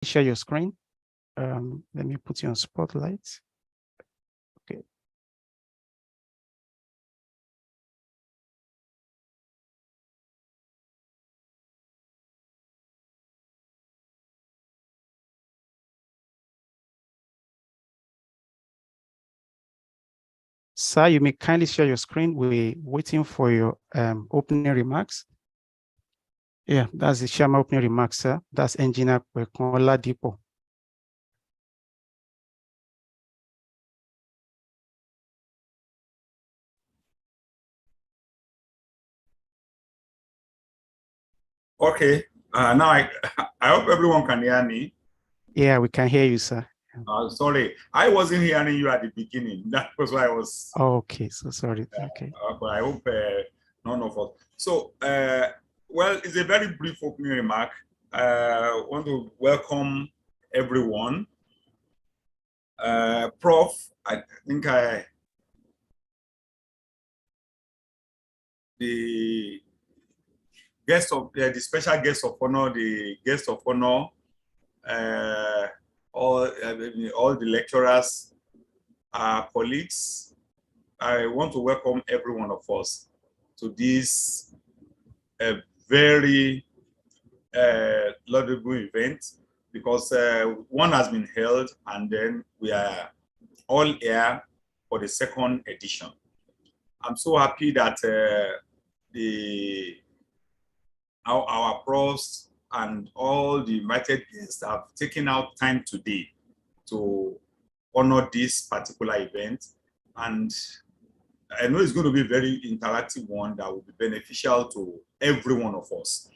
share your screen. Let me put you on spotlight. Okay. Sir, you may kindly share your screen. We're waiting for your opening remarks. Yeah, that's the Shama opening remarks, sir. That's Engineer Kwekola Dipo. Okay. Now I hope everyone can hear me. Yeah, we can hear you, sir. Sorry, I wasn't hearing you at the beginning. That was why I was. Okay, so sorry. Okay. But I hope none of us. So, well, it's a very brief opening remark. I want to welcome everyone. Prof, I think the special guest of honor, the guest of honor, all the lecturers, colleagues. I want to welcome every one of us to this very laudable event, because one has been held and then we are all here for the second edition. I'm so happy that our profs and all the invited guests have taken out time today to honor this particular event. And I know it's going to be a very interactive one that will be beneficial to every one of us.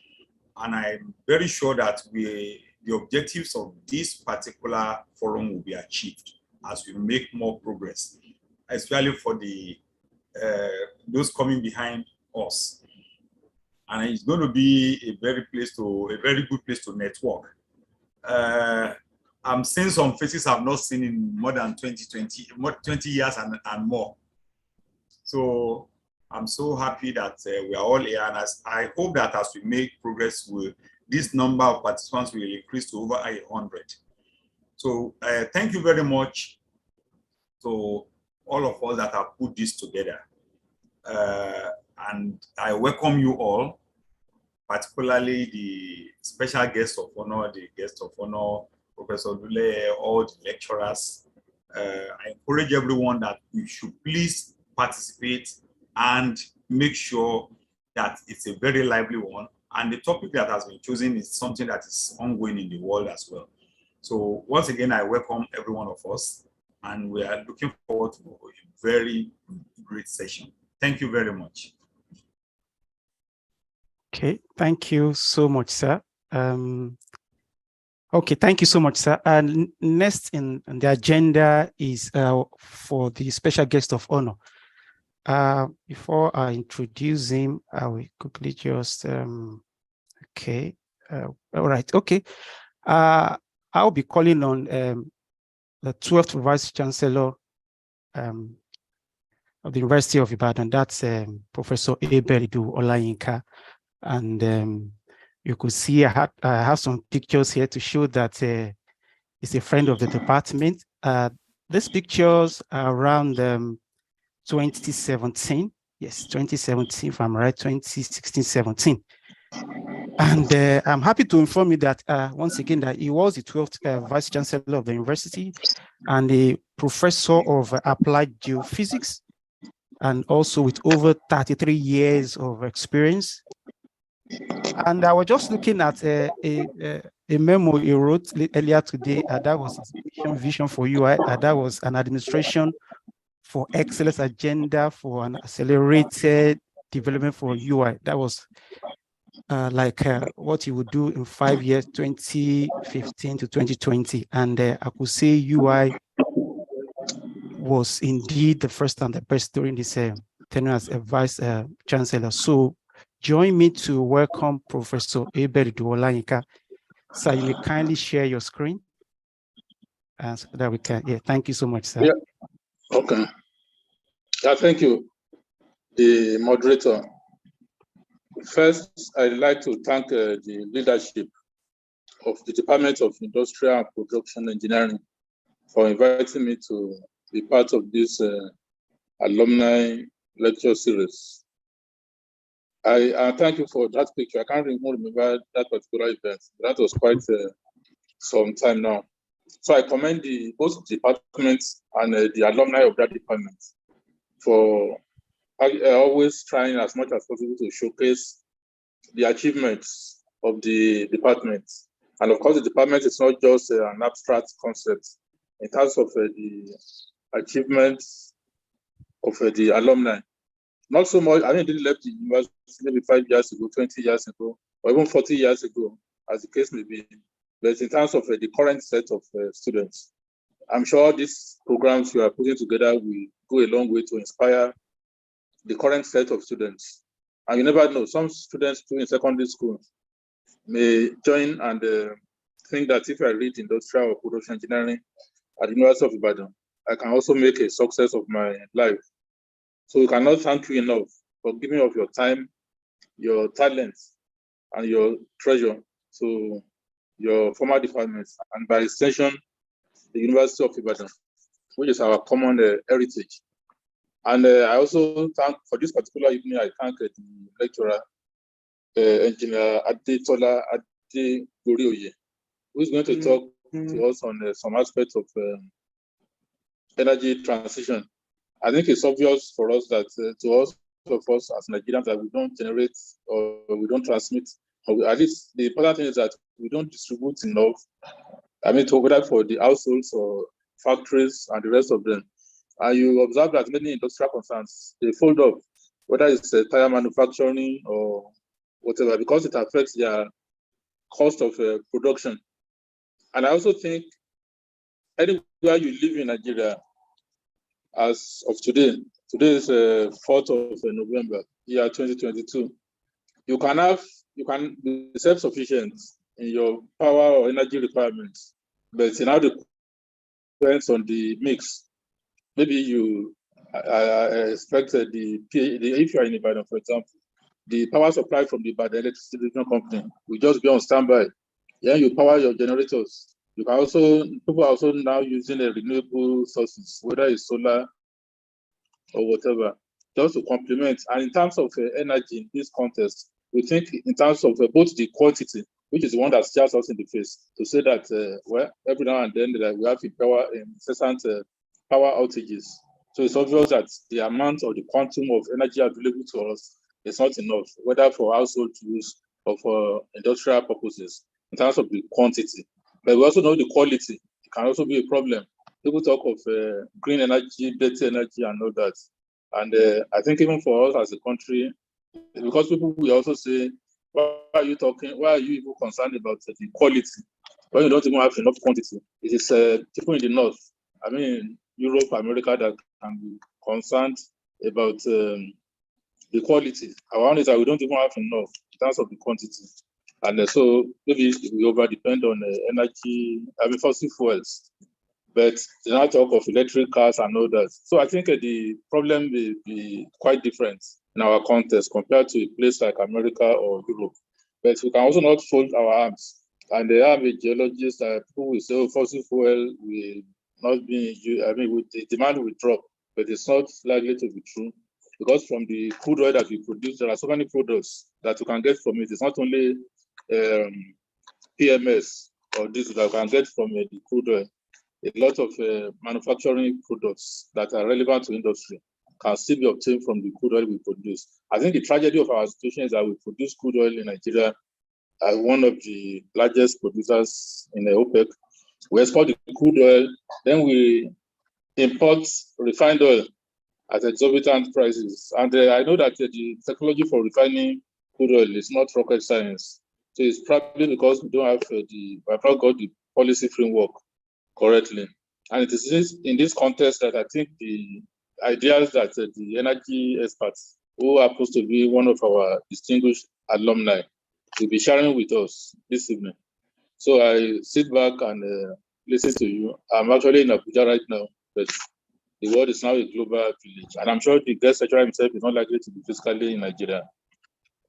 And I'm very sure that the objectives of this particular forum will be achieved as we make more progress, especially for those coming behind us. And it's going to be a very good place to network. I'm seeing some faces I've not seen in more than 20 years and more. So I'm so happy that we are all here, and I hope that as we make progress, this number of participants will increase to over 100. So thank you very much to all of us that have put this together. And I welcome you all, particularly the special guest of honor, Professor Dule, all the lecturers. I encourage everyone that we should please participate and make sure that it's a very lively one. And the topic that has been chosen is something that is ongoing in the world as well. So once again, I welcome every one of us, and we are looking forward to a very great session. Thank you very much. Okay, thank you so much, sir. Okay, thank you so much, sir. And next in the agenda is for the special guest of honor. Before I introduce him, I will quickly just, okay, all right, okay. I'll be calling on the 12th Vice Chancellor of the University of Ibadan, that's Professor Eberidu Olayinka. And you could see I have some pictures here to show that he's a friend of the department. These pictures are around 2017. Yes, 2017, if I'm right, 2016-17. And I'm happy to inform you that once again that he was the 12th Vice Chancellor of the university and a professor of applied geophysics, and also with over 33 years of experience. And I was just looking at a memo he wrote earlier today. That was his vision for UI. That was an administration for excellence agenda for an accelerated development for UI. That was what he would do in 5 years, 2015 to 2020. And I could say UI was indeed the first and the best during this tenure as a Vice Chancellor. So join me to welcome Professor Eberidu Olayinka. So you may kindly share your screen so that we can, yeah, thank you so much, sir. Yeah, okay. Thank you, the moderator. First, I'd like to thank the leadership of the Department of Industrial and Production Engineering for inviting me to be part of this alumni lecture series. I thank you for that picture. I can't even remember that particular event. That was quite some time now. So I commend both departments and the alumni of that department for always trying as much as possible to showcase the achievements of the department. And of course, the department is not just an abstract concept in terms of the achievements of the alumni. Not so much, I mean, they left the university maybe 5 years ago, 20 years ago, or even 40 years ago, as the case may be. But in terms of the current set of students, I'm sure these programs we are putting together will go a long way to inspire the current set of students. And you never know, some students too in secondary school may join and think that if I read industrial or production engineering at the University of Ibadan, I can also make a success of my life. So we cannot thank you enough for giving of your time, your talents, and your treasure to your former departments, and by extension, the University of Ibadan, which is our common heritage. And I also thank, for this particular evening, I thank the lecturer, Engineer Adetola Adegorioye, who is going to talk to us on some aspects of energy transition. I think it's obvious for us that to us, of us as Nigerians, that we don't generate or we don't transmit, or at least the important thing is that we don't distribute enough. I mean, whether for the households or factories and the rest of them. And you observe that many industrial concerns, they fold up, whether it's tire manufacturing or whatever, because it affects their cost of production. And I also think anywhere you live in Nigeria, as of today is 4th of November, year 2022, you can be self-sufficient in your power or energy requirements, but it now depends on the mix. Maybe you expect if you are in Ibadan, for example, the power supply from the Ibadan electricity distribution company will just be on standby. Yeah, you power your generators. You can also, people are also now using renewable sources, whether it's solar or whatever, just to complement. And in terms of energy in this context, we think in terms of both the quantity, which is the one that stares us in the face, to say that, well, every now and then that we have incessant power outages. So it's obvious that the amount or the quantum of energy available to us is not enough, whether for household use or for industrial purposes, in terms of the quantity. But we also know the quality. It can also be a problem. People talk of green energy, better energy, and all that. And I think even for us as a country, because people will also say, why are you even concerned about the quality when you don't even have enough quantity? It is people in the north, I mean, Europe, America, that can be concerned about the quality. Our own is that we don't even have enough in terms of the quantity. And so maybe we over depend on energy, fossil fuels. But they now talk of electric cars and all that. So I think the problem will be quite different in our context compared to a place like America or Europe. But we can also not fold our arms. And there are geologists that people will say, fossil fuel will not be, the demand will drop, but it's not likely to be true. Because from the crude oil that we produce, there are so many products that you can get from it. It's not only PMS or this that you can get from the crude oil. A lot of manufacturing products that are relevant to industry can still be obtained from the crude oil we produce. I think the tragedy of our situation is that we produce crude oil in Nigeria as one of the largest producers in the OPEC. We export the crude oil, then we import refined oil at exorbitant prices. And I know that the technology for refining crude oil is not rocket science. So it's probably because we don't have we have not got the policy framework correctly. And it is in this context that I think the ideas that the energy experts, who are supposed to be one of our distinguished alumni, will be sharing with us this evening. So I sit back and listen to you. I'm actually in Abuja right now, but the world is now a global village. And I'm sure the guest lecturer himself is not likely to be physically in Nigeria.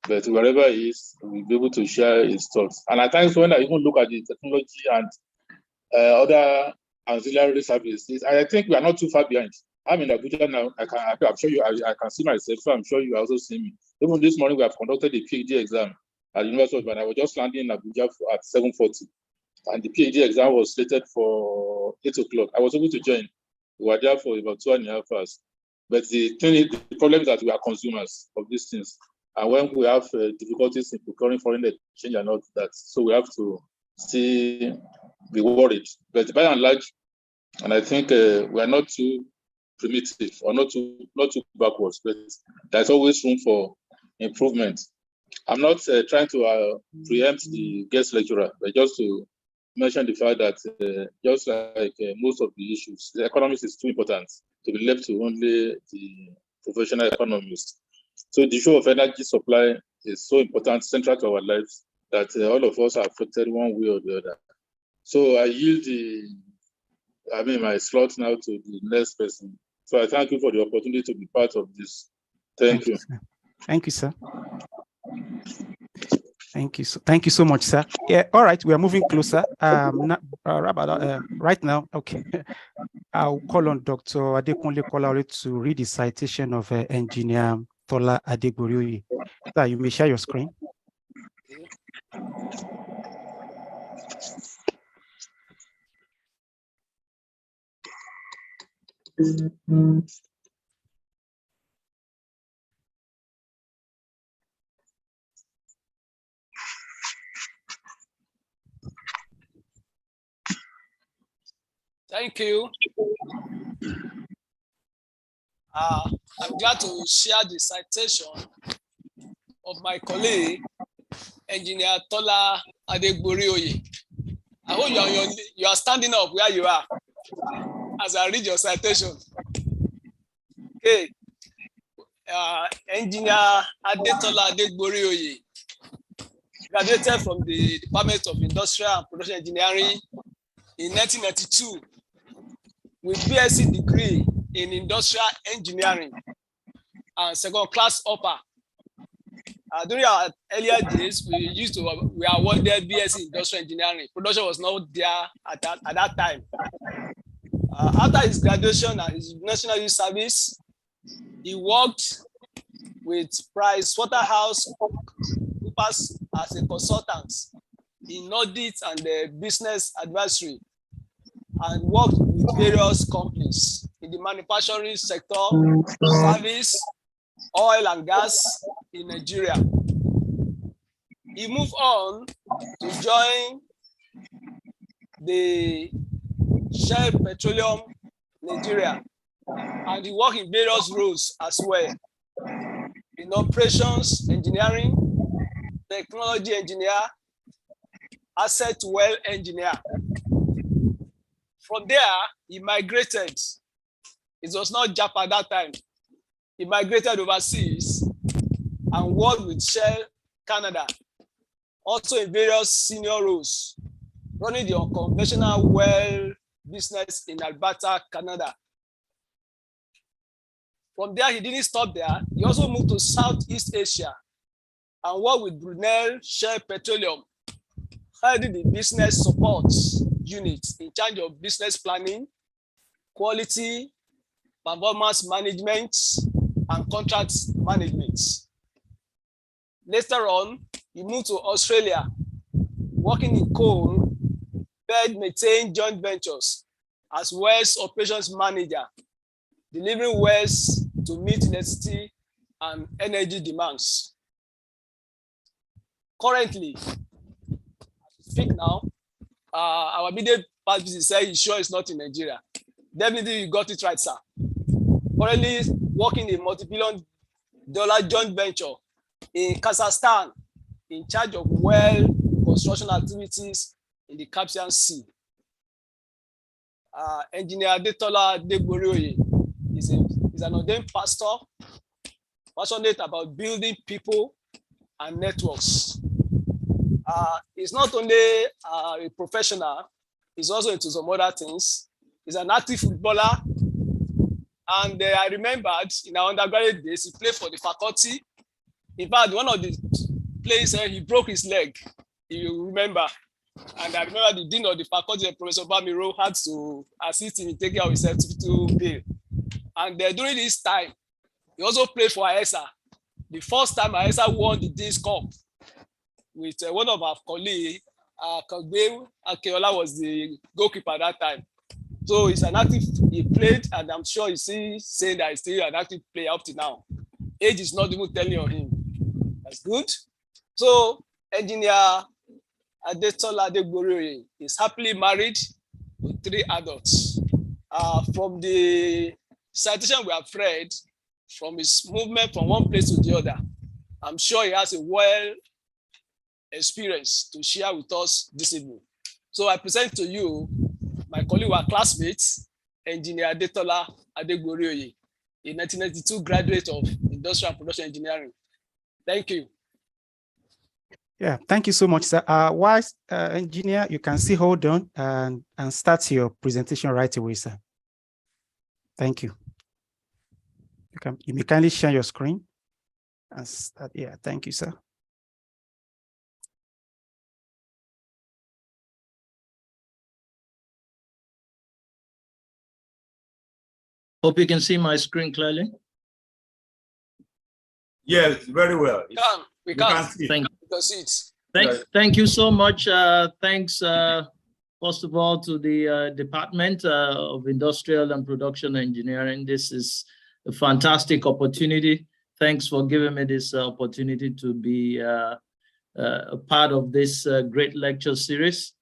but wherever he is, we'll be able to share his thoughts. And at times when I even look at the technology and other ancillary services, I think we are not too far behind. I'm in Abuja now. I'm sure you. I can see myself, so I'm sure you also see me. Even this morning, we have conducted a PhD exam at the University of Ibadan. I was just landing in Abuja at 7:40, and the PhD exam was slated for 8 o'clock. I was able to join. We were there for about 2.5 hours. But the problem is that we are consumers of these things, and when we have difficulties in procuring foreign exchange and all that, so we have to still be worried. But by and large, and I think we are not too primitive or not too backwards, but there's always room for improvement. I'm not trying to preempt the guest lecturer, but just to mention the fact that just like most of the issues, the economics is too important to be left to only the professional economists. So the issue of energy supply is so important, central to our lives, that all of us are affected one way or the other. So I yield my slot now to the next person. So I thank you for the opportunity to be part of this. Thank you. Sir. Thank you, sir. Thank you so much, sir. Yeah, all right, we are moving closer. Right now, okay. I'll call on Dr. Adekunle Kolawole to read the citation of Engineer Tola Adegbori. Sir, you may share your screen. Thank you. I'm glad to share the citation of my colleague, Engineer Tola Adegbori. I hope you are standing up where you are as I read your citation. Okay. Engineer Adetola Adegbori graduated from the Department of Industrial and Production Engineering in 1992 with BSc degree in Industrial Engineering and second class upper. During our earlier days, we awarded BSc Industrial Engineering. Production was not there at that time. After his graduation and his National Youth Service, he worked with PricewaterhouseCoopers as a consultant in audit and business advisory, and worked with various companies in the manufacturing sector, service, oil and gas in Nigeria. He moved on to join the Shell Petroleum Nigeria, and he worked in various roles as well, in operations engineering, technology engineer, asset well engineer. From there, he migrated. It was not Japan at that time. He migrated overseas and worked with Shell Canada, also in various senior roles, running the unconventional well business in Alberta, Canada. From there, he didn't stop there. He also moved to Southeast Asia and worked with Brunel Shell Petroleum, heading the business support unit in charge of business planning, quality, performance management, and contract management. Later on, he moved to Australia, working in coal, bed methane joint ventures as wells operations manager, delivering wells to meet electricity and energy demands. Currently, as we speak now, our immediate past visit said he sure is not in Nigeria. Definitely you got it right, sir. Currently working in multi-billion-dollar joint venture in Kazakhstan in charge of well construction activities in the Caspian Sea. Engineer Adetola Adegbori is an ordained pastor, passionate about building people and networks. He's not only a professional, he's also into some other things. He's an active footballer. And I remembered in our undergraduate days, he played for the faculty In fact, one of the players said he broke his leg, if you remember. And I remember the dean of the faculty, Professor Bamiro, had to assist him in taking out his hospital bill. And during this time, he also played for IPEAA. The first time IPEAA won the Dean's Cup with one of our colleagues, Kagbe Akeola was the goalkeeper at that time. So he's an active, he played, and I'm sure he's still saying that he's still an active player up to now. Age is not even telling on him. That's good. So Engineer Adetola Adegbori is happily married with 3 adults. From the citation we have read, from his movement from one place to the other, I'm sure he has a well experience to share with us this evening. So I present to you my colleague, our classmates, Engineer Adetola Adegbori, a 1992 graduate of Industrial and Production Engineering. Thank you. Yeah, thank you so much, sir. Whilst engineer, you can still hold on and start your presentation right away, sir. Thank you. You may kindly share your screen and start. Yeah, thank you, sir. Hope you can see my screen clearly. Yes, very well. We can see it. Thank you so much. Thanks, first of all, to the Department of Industrial and Production Engineering. This is a fantastic opportunity. Thanks for giving me this opportunity to be a part of this great lecture series.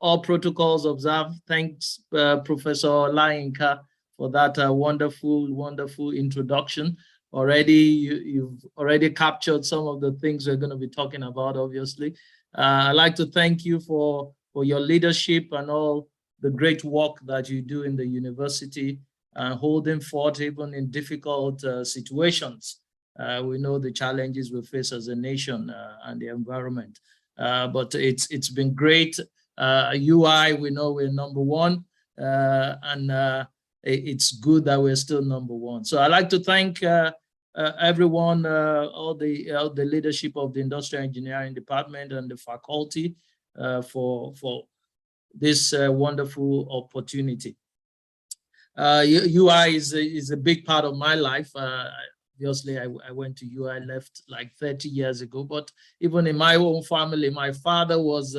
All protocols observed. Thanks, Professor Olayinka, for that wonderful introduction. Already, you've already captured some of the things we're going to be talking about, obviously. I'd like to thank you for your leadership and all the great work that you do in the university, holding forth even in difficult situations. We know the challenges we face as a nation and the environment, but it's been great. UI, we know we're #1, and it's good that we're still #1. So I'd like to thank everyone, all the leadership of the Industrial Engineering Department and the faculty for this wonderful opportunity. UI is a big part of my life. Obviously, I went to UI, left like 30 years ago, but even in my own family, my father was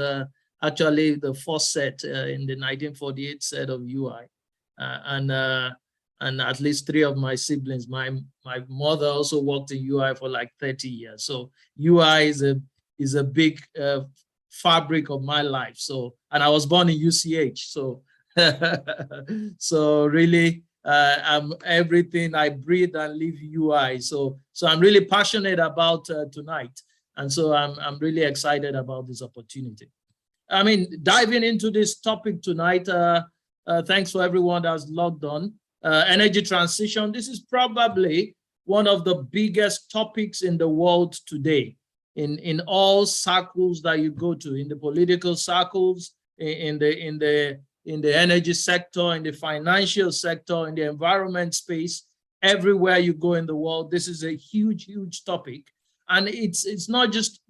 actually the first set in the 1948 set of UI. And at least 3 of my siblings, my mother also worked in UI for like 30 years. So UI is a big fabric of my life. So, and I was born in UCH. So, so really, I'm everything I breathe and live UI. So I'm really passionate about tonight. And so I'm really excited about this opportunity. I mean, diving into this topic tonight, thanks for everyone that's logged on. Energy transition, this is probably one of the biggest topics in the world today, in all circles that you go to, in the political circles, in the energy sector, in the financial sector, in the environment space, everywhere you go in the world. This is a huge topic, and it's not just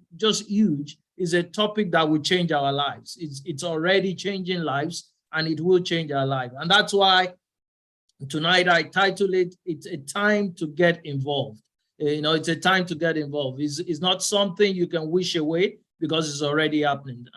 huge. It's a topic that will change our lives. It's already changing lives, and it will change our life. And that's why tonight I titled it, it's a time to get involved. You know, it's a time to get involved. It's not something you can wish away because it's already happening.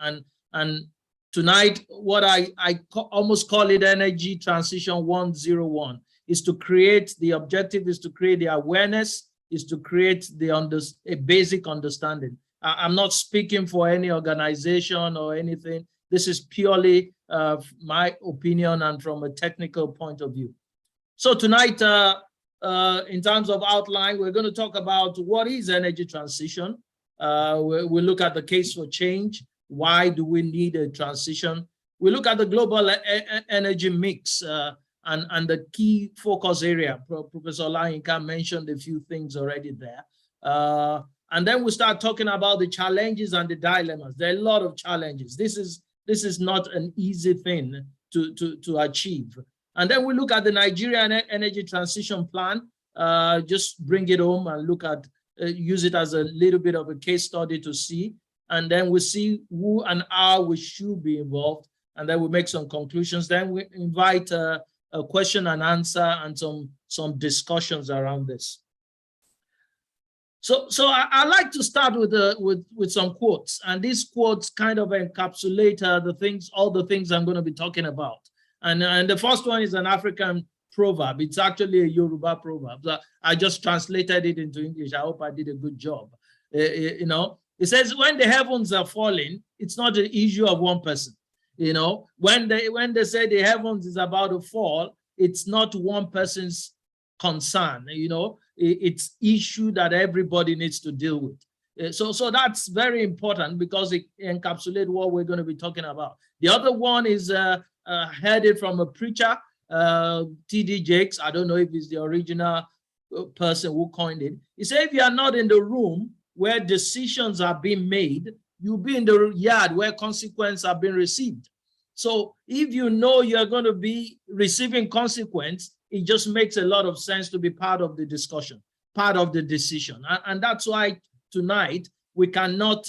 And tonight, what I almost call it Energy Transition 101 is to create, the objective is to create the awareness, is to create a basic understanding. I'm not speaking for any organization or anything. This is purely my opinion and from a technical point of view. So tonight, in terms of outline, we're going to talk about what is energy transition. We'll look at the case for change. Why do we need a transition? We look at the global energy mix and the key focus area. Professor Olayinka mentioned a few things already there. And then we start talking about the challenges and the dilemmas. There are a lot of challenges. This is not an easy thing to achieve. And then we look at the Nigerian Energy Transition Plan, just bring it home and look at use it as a little bit of a case study to see, and then we see who and how we should be involved, and then we make some conclusions. Then we invite a question and answer and some discussions around this. So I like to start with some quotes, and these quotes kind of encapsulate all the things I'm going to be talking about. And the first one is an African proverb. It's actually a Yoruba proverb. So I just translated it into English. I hope I did a good job. You know, it says, when the heavens are falling, it's not an issue of one person. You know, when they say the heavens is about to fall, it's not one person's concern. You know, it's issue that everybody needs to deal with. So that's very important because it encapsulates what we're going to be talking about. The other one is headed from a preacher, T.D. Jakes. I don't know if he's the original person who coined it. He said, if you are not in the room where decisions are being made, you'll be in the yard where consequences are being received. So if you know you're going to be receiving consequence, it just makes a lot of sense to be part of the discussion, part of the decision. And that's why tonight we cannot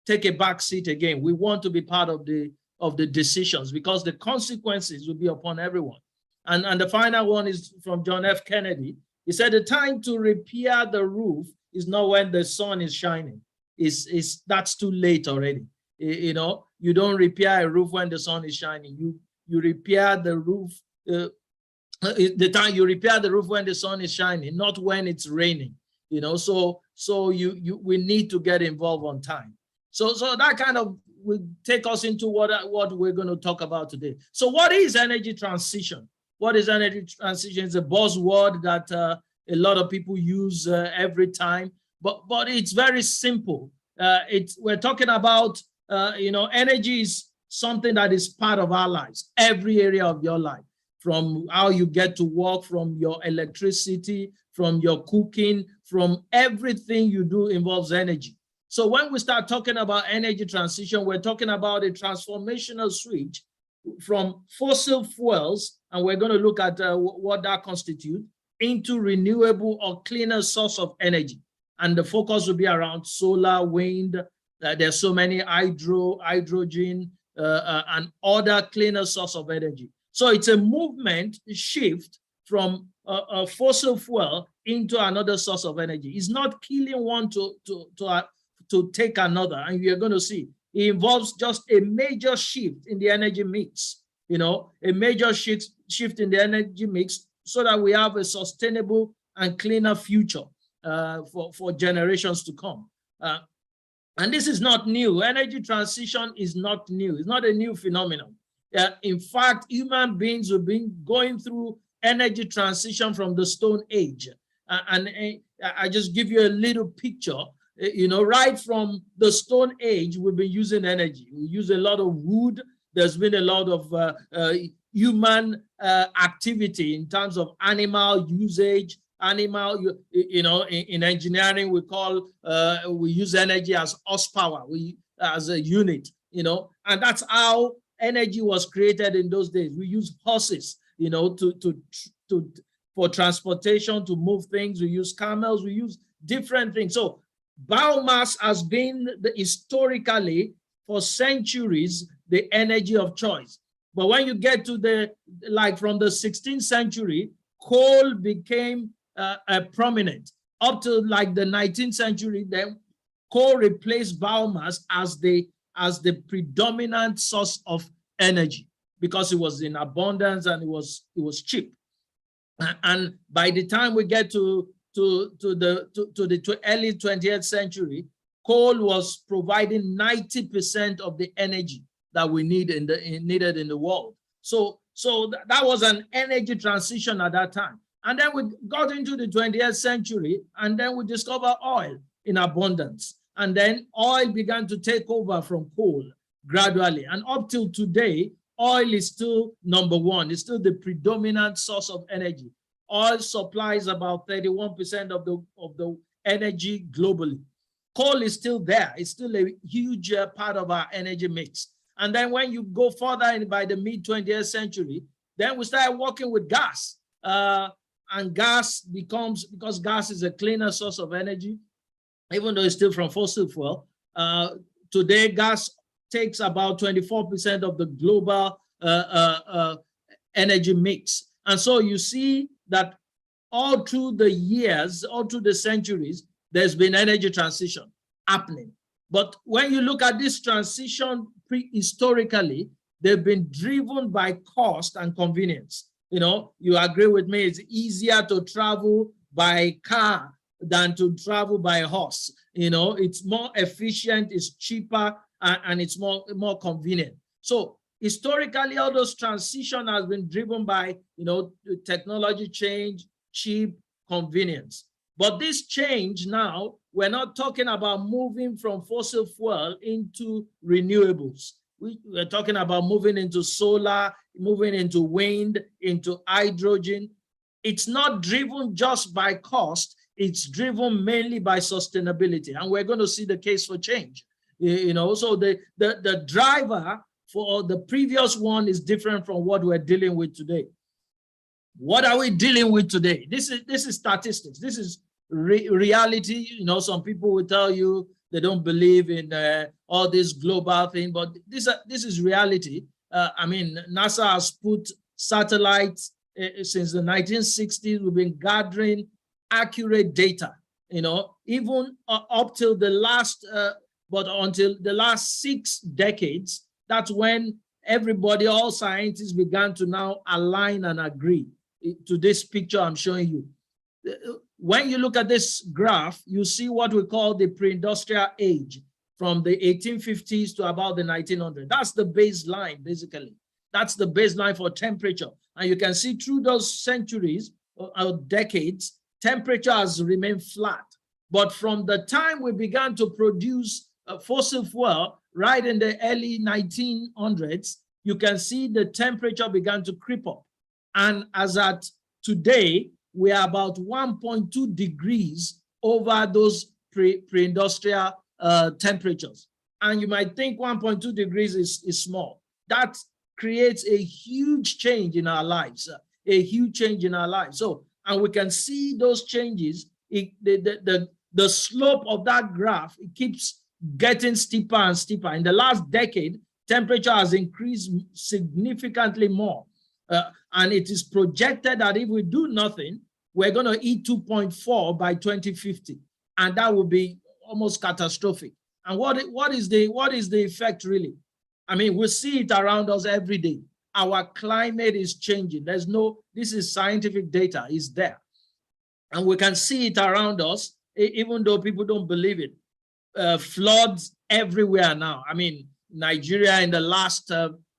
take a back seat again. We want to be part of the decisions because the consequences will be upon everyone. And the final one is from John F. Kennedy. He said, the time to repair the roof is not when the sun is shining. That's too late already. You know, you don't repair a roof when the sun is shining. You repair the roof, the time you repair the roof when the sun is shining, not when it's raining. You know, so we need to get involved on time. So that kind of will take us into what we're going to talk about today. So what is energy transition? What is energy transition? It's a buzzword that a lot of people use every time, but it's very simple. We're talking about, you know, energy is something that is part of our lives, every area of your life, from how you get to work, from your electricity, from your cooking, from everything you do involves energy. So when we start talking about energy transition, we're talking about a transformational switch from fossil fuels, and we're going to look at what that constitutes, into renewable or cleaner source of energy. And the focus will be around solar, wind. There's so many hydrogen, and other cleaner source of energy. So it's a movement shift from a fossil fuel into another source of energy. It's not killing one to take another, and you're going to see it involves just a major shift in the energy mix. You know, a major shift in the energy mix so that we have a sustainable and cleaner future for generations to come. And this is not new. Energy transition is not new. It's not a new phenomenon. In fact, human beings have been going through energy transition from the Stone Age. And I just give you a little picture. You know, right from the Stone Age, we've been using energy. We use a lot of wood. There's been a lot of human activity in terms of animal usage. You know, in engineering, we use energy as horsepower, as a unit, you know, and that's how energy was created in those days. We use horses, you know, for transportation, to move things. We use camels, we use different things. So biomass has been historically for centuries the energy of choice. But when you get to from the 16th century, coal became prominent. Up to like the 19th century, then coal replaced biomass as the predominant source of energy because it was in abundance and it was cheap. And by the time we get to the early 20th century, coal was providing 90% of the energy that we needed in the world. So that was an energy transition at that time. And then we got into the 20th century, and then we discovered oil in abundance. And then oil began to take over from coal gradually. And up till today, oil is still number one. It's still the predominant source of energy. Oil supplies about 31% of the energy globally. Coal is still there. It's still a huge part of our energy mix. And then when you go further in by the mid-20th century, then we started working with gas. and gas becomes, because gas is a cleaner source of energy, even though it's still from fossil fuel. Today, gas takes about 24% of the global energy mix. And so you see that all through the years, all through the centuries, there's been energy transition happening. But when you look at this transition historically, they've been driven by cost and convenience. You know, you agree with me, it's easier to travel by car than to travel by horse. You know, it's more efficient, it's cheaper, and it's more convenient. So historically, all those transition has been driven by, you know, technology change, cheap, convenience. But this change now, we're not talking about moving from fossil fuel into renewables. We're talking about moving into solar, moving into wind, into hydrogen. It's not driven just by cost, it's driven mainly by sustainability. And we're going to see the case for change. You know, so the driver for the previous one is different from what we're dealing with today. What are we dealing with today? This is statistics. This is reality. You know, some people will tell you they don't believe in all this global thing, but this is reality. I mean, NASA has put satellites since the 1960s. We've been gathering accurate data, you know, even up till the last, but until the last 6 decades, that's when everybody, all scientists began to now align and agree to this picture I'm showing you. When you look at this graph, you see what we call the pre-industrial age from the 1850s to about the 1900s. That's the baseline, basically. That's the baseline for temperature. And you can see through those centuries or decades, temperature has remained flat. But from the time we began to produce fossil fuel, right in the early 1900s, you can see the temperature began to creep up. And as at today, we are about 1.2 degrees over those pre-industrial temperatures. And you might think 1.2 degrees is small. That creates a huge change in our lives, a huge change in our lives. So, and we can see those changes, the slope of that graph, it keeps getting steeper and steeper. In the last decade, temperature has increased significantly more. And it is projected that if we do nothing, we're going to hit 2.4 by 2050. And that will be almost catastrophic. And what is the effect really? I mean, we see it around us every day. Our climate is changing. This is scientific data, it's there. And we can see it around us, even though people don't believe it. Floods everywhere now. I mean, Nigeria in the last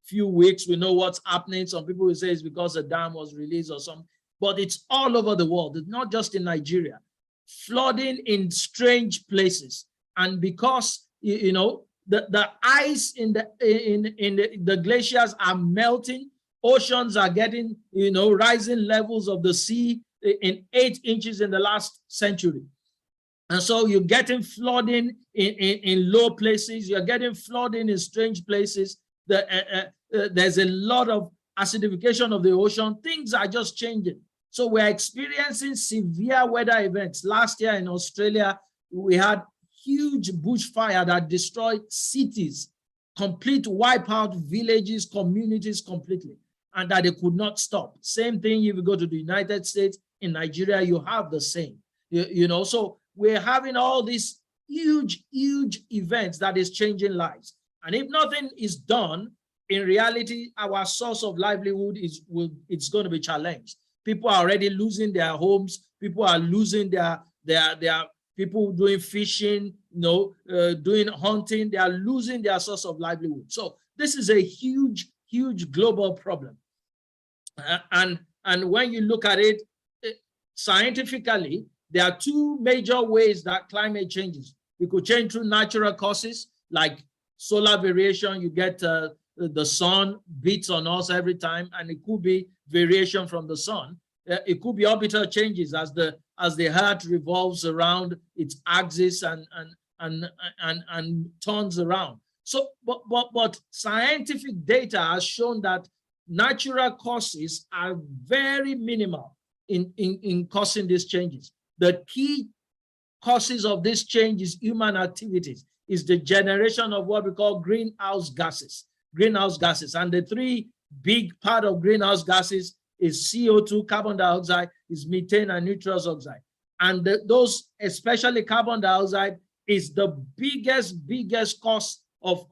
few weeks, we know what's happening. Some people will say it's because a dam was released or something, but it's all over the world. It's not just in Nigeria. Flooding in strange places. And because, you know, the ice in the glaciers are melting, oceans are getting, you know, rising levels of the sea in 8 inches in the last century. And so you're getting flooding in low places, you're getting flooding in strange places. There's a lot of acidification of the ocean. Things are just changing. So we're experiencing severe weather events. Last year in Australia, we had huge bushfire that destroyed cities, complete wipe out villages, communities completely, and that they could not stop. Same thing if you go to the United States, in Nigeria, you have the same, you know, so we're having all these huge events that is changing lives. And if nothing is done, in reality, our source of livelihood it's going to be challenged. People are already losing their homes. People are losing their people doing fishing, you know, doing hunting. They are losing their source of livelihood. So this is a huge global problem. And when you look at it scientifically, there are 2 major ways that climate changes. It could change through natural causes, like solar variation. You get the sun beats on us every time, and it could be variation from the sun. It could be orbital changes as the Earth revolves around its axis and turns around. So, but scientific data has shown that natural causes are very minimal. in causing these changes. The key causes of this change is human activities, is the generation of what we call greenhouse gases. Greenhouse gases, and the three big part of greenhouse gases is CO2, carbon dioxide, is methane and nitrous oxide. And those, especially carbon dioxide, is the biggest cause of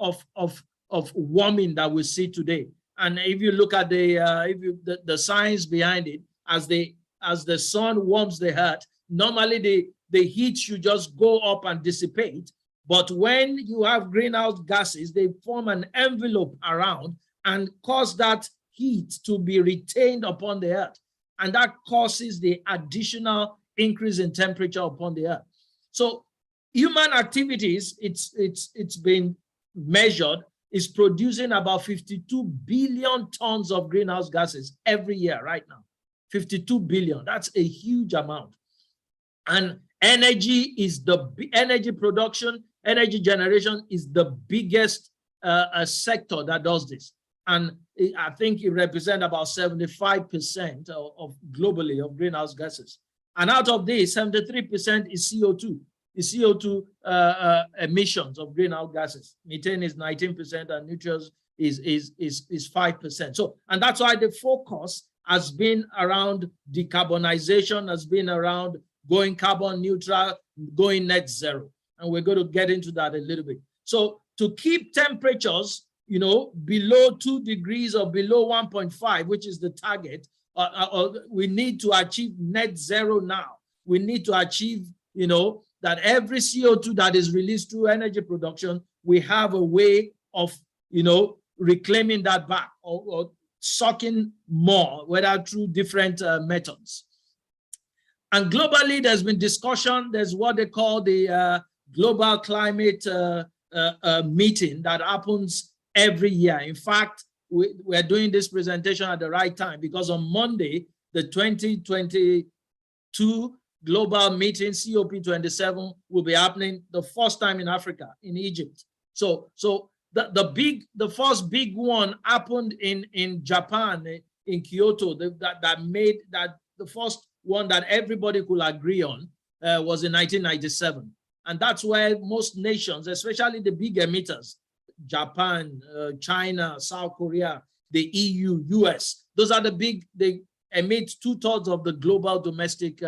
warming that we see today. And if you look at the science behind it, as the sun warms the earth, normally the heat should just go up and dissipate. But when you have greenhouse gases, they form an envelope around and cause that heat to be retained upon the earth. And that causes the additional increase in temperature upon the earth. So human activities, it's been measured, is producing about 52 billion tons of greenhouse gases every year right now. 52 billion, that's a huge amount. And energy is the energy production, energy generation is the biggest sector that does this. And I think it represents about 75% of globally of greenhouse gases. And out of this, 73% is CO2. Is CO2 emissions of greenhouse gases. Methane is 19% and nitrous is 5%. So, and that's why the focus has been around decarbonization, has been around going carbon neutral, going net zero. And we're going to get into that a little bit. So to keep temperatures, below 2 degrees or below 1.5, which is the target, we need to achieve net zero now. We need to achieve, that every CO2 that is released through energy production, we have a way of, reclaiming that back or sucking more, whether through different methods. And globally, there's been discussion. There's what they call the global climate meeting that happens every year. In fact, we're doing this presentation at the right time because on Monday, the 2022 global meeting, COP27, will be happening the first time in Africa, in Egypt. So the first big one happened in Japan, in Kyoto. The first one that everybody could agree on was in 1997. And that's where most nations, especially the big emitters, Japan, China, South Korea, the EU, US, those are the big, they emit 2/3 of the global domestic,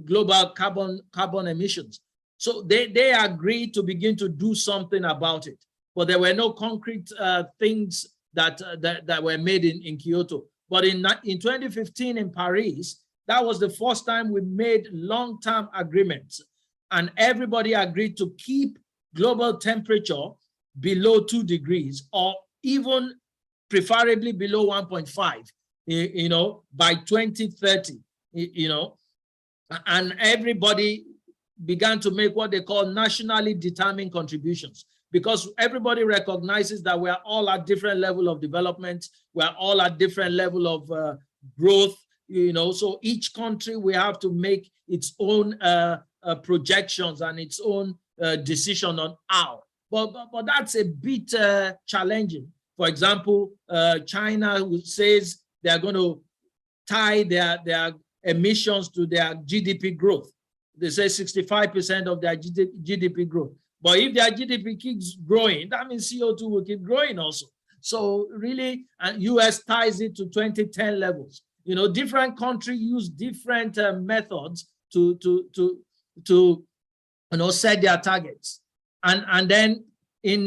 global carbon emissions. So they agreed to begin to do something about it. But there were no concrete things that were made in Kyoto. But in 2015 in Paris, that was the first time we made long-term agreements. And everybody agreed to keep global temperature below 2 degrees or even preferably below 1.5, by 2030, and everybody began to make what they call nationally determined contributions, because everybody recognizes that we're all at different level of development, we're all at different level of growth, so each country we have to make its own projections and its own decision on how. But that's a bit challenging. For example, China says they're going to tie their emissions to their GDP growth. They say 65% of their GDP growth. But if their GDP keeps growing, that means CO2 will keep growing also. So really, US ties it to 2010 levels. Different countries use different methods to set their targets. And then in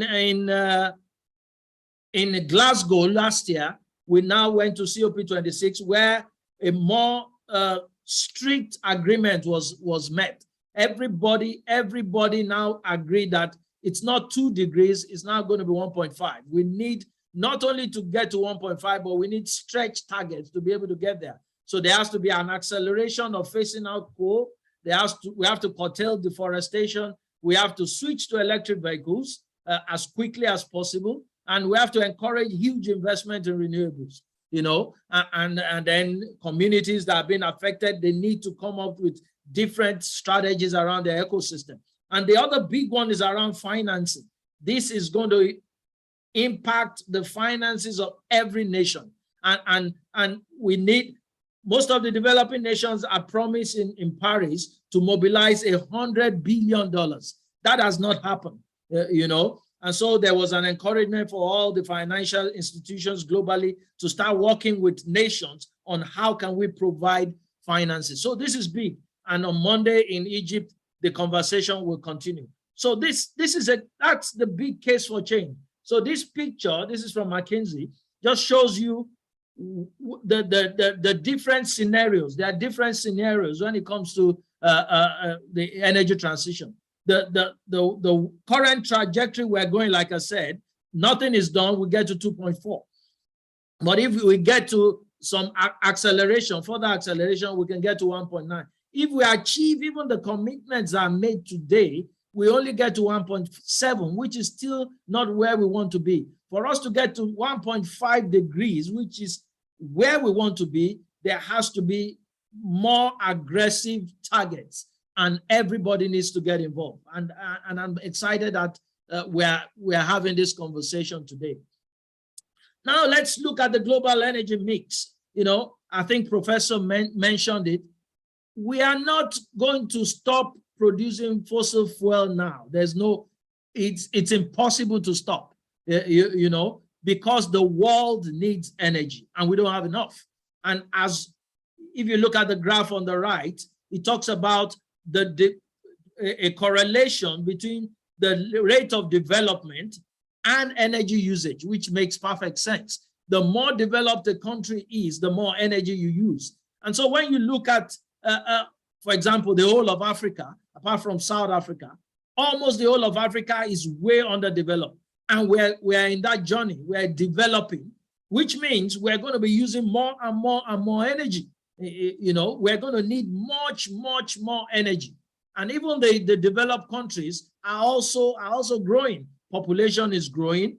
Glasgow last year, we now went to COP26, where a more strict agreement was met. Everybody now agreed that it's not 2 degrees, it's now going to be 1.5. We need not only to get to 1.5, but we need stretch targets to be able to get there. So there has to be an acceleration of phasing out coal. We have to curtail deforestation. We have to switch to electric vehicles as quickly as possible. And we have to encourage huge investment in renewables, and then communities that have been affected, they need to come up with different strategies around their ecosystem. And the other big one is around financing. This is going to impact the finances of every nation. And we need most of the developing nations are promising in Paris to mobilize $100 billion. That has not happened, you know. And so there was an encouragement for all the financial institutions globally to start working with nations on how can we provide finances. So this is big. And on Monday in Egypt, the conversation will continue. So that's the big case for change. So this picture, this is from McKinsey, just shows you the different scenarios. There are different scenarios when it comes to the energy transition. The current trajectory we're going, like I said, nothing is done, we get to 2.4. But if we get to some acceleration, further acceleration, we can get to 1.9. If we achieve even the commitments that are made today, we only get to 1.7, which is still not where we want to be. For us to get to 1.5 degrees, which is where we want to be, there has to be more aggressive targets, and everybody needs to get involved. And I'm excited that we're having this conversation today. Now let's look at the global energy mix. You know, I think Professor mentioned it. We are not going to stop producing fossil fuel now. There's no, it's impossible to stop, you know, because the world needs energy and we don't have enough. And if you look at the graph on the right, it talks about a correlation between the rate of development and energy usage, which makes perfect sense. The more developed a country is, the more energy you use. And so when you look at, for example, the whole of Africa, apart from South Africa, almost the whole of Africa is way underdeveloped. And we're in that journey, we're developing, which means we're going to be using more and more and more energy. You know, we're going to need much, much more energy. And even the developed countries are also growing. Population is growing,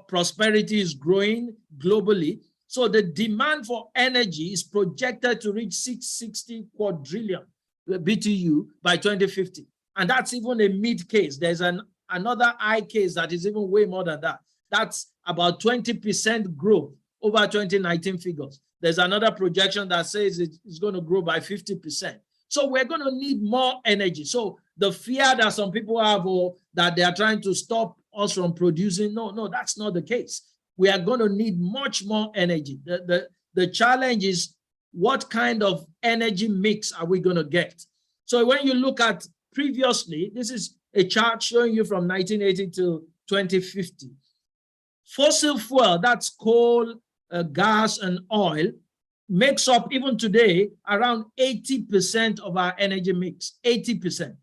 prosperity is growing globally. So the demand for energy is projected to reach 660 quadrillion BTU by 2050. And that's even a mid case. There's another high case that is even way more than that. That's about 20% growth over 2019 figures. There's another projection that says it's going to grow by 50%. So we're going to need more energy. So the fear that some people have, or that they are trying to stop us from producing, no, that's not the case. We are going to need much more energy. The challenge is, what kind of energy mix are we going to get? So when you look at previously, this is a chart showing you from 1980 to 2050. Fossil fuel, that's coal, gas, and oil, makes up, even today, around 80% of our energy mix, 80%.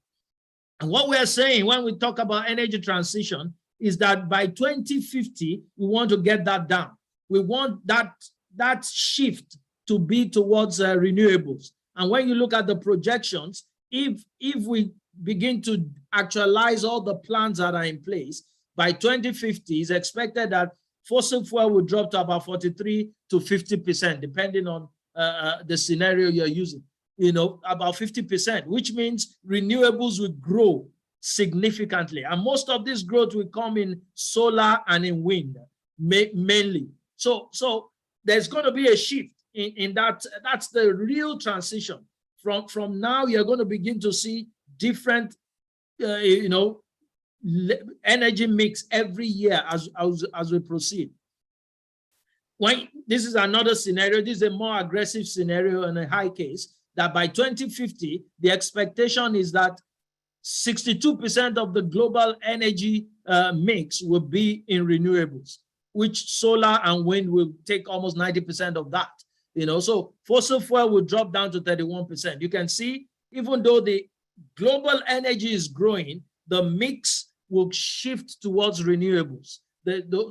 And what we're saying when we talk about energy transition is that by 2050, we want to get that down. We want that shift to be towards renewables. And when you look at the projections, if we begin to actualize all the plans that are in place, by 2050, it's expected that fossil fuel will drop to about 43 to 50%, depending on the scenario you're using. You know, about 50%, which means renewables will grow significantly. And most of this growth will come in solar and in wind, mainly. So there's going to be a shift in that. That's the real transition. From now, you're going to begin to see different, you know, energy mix every year as we proceed. This is another scenario. This is a more aggressive scenario and a high case, that by 2050, the expectation is that 62% of the global energy mix will be in renewables, which solar and wind will take almost 90% of that. You know, so fossil fuel will drop down to 31%. You can see, even though the global energy is growing, the mix will shift towards renewables.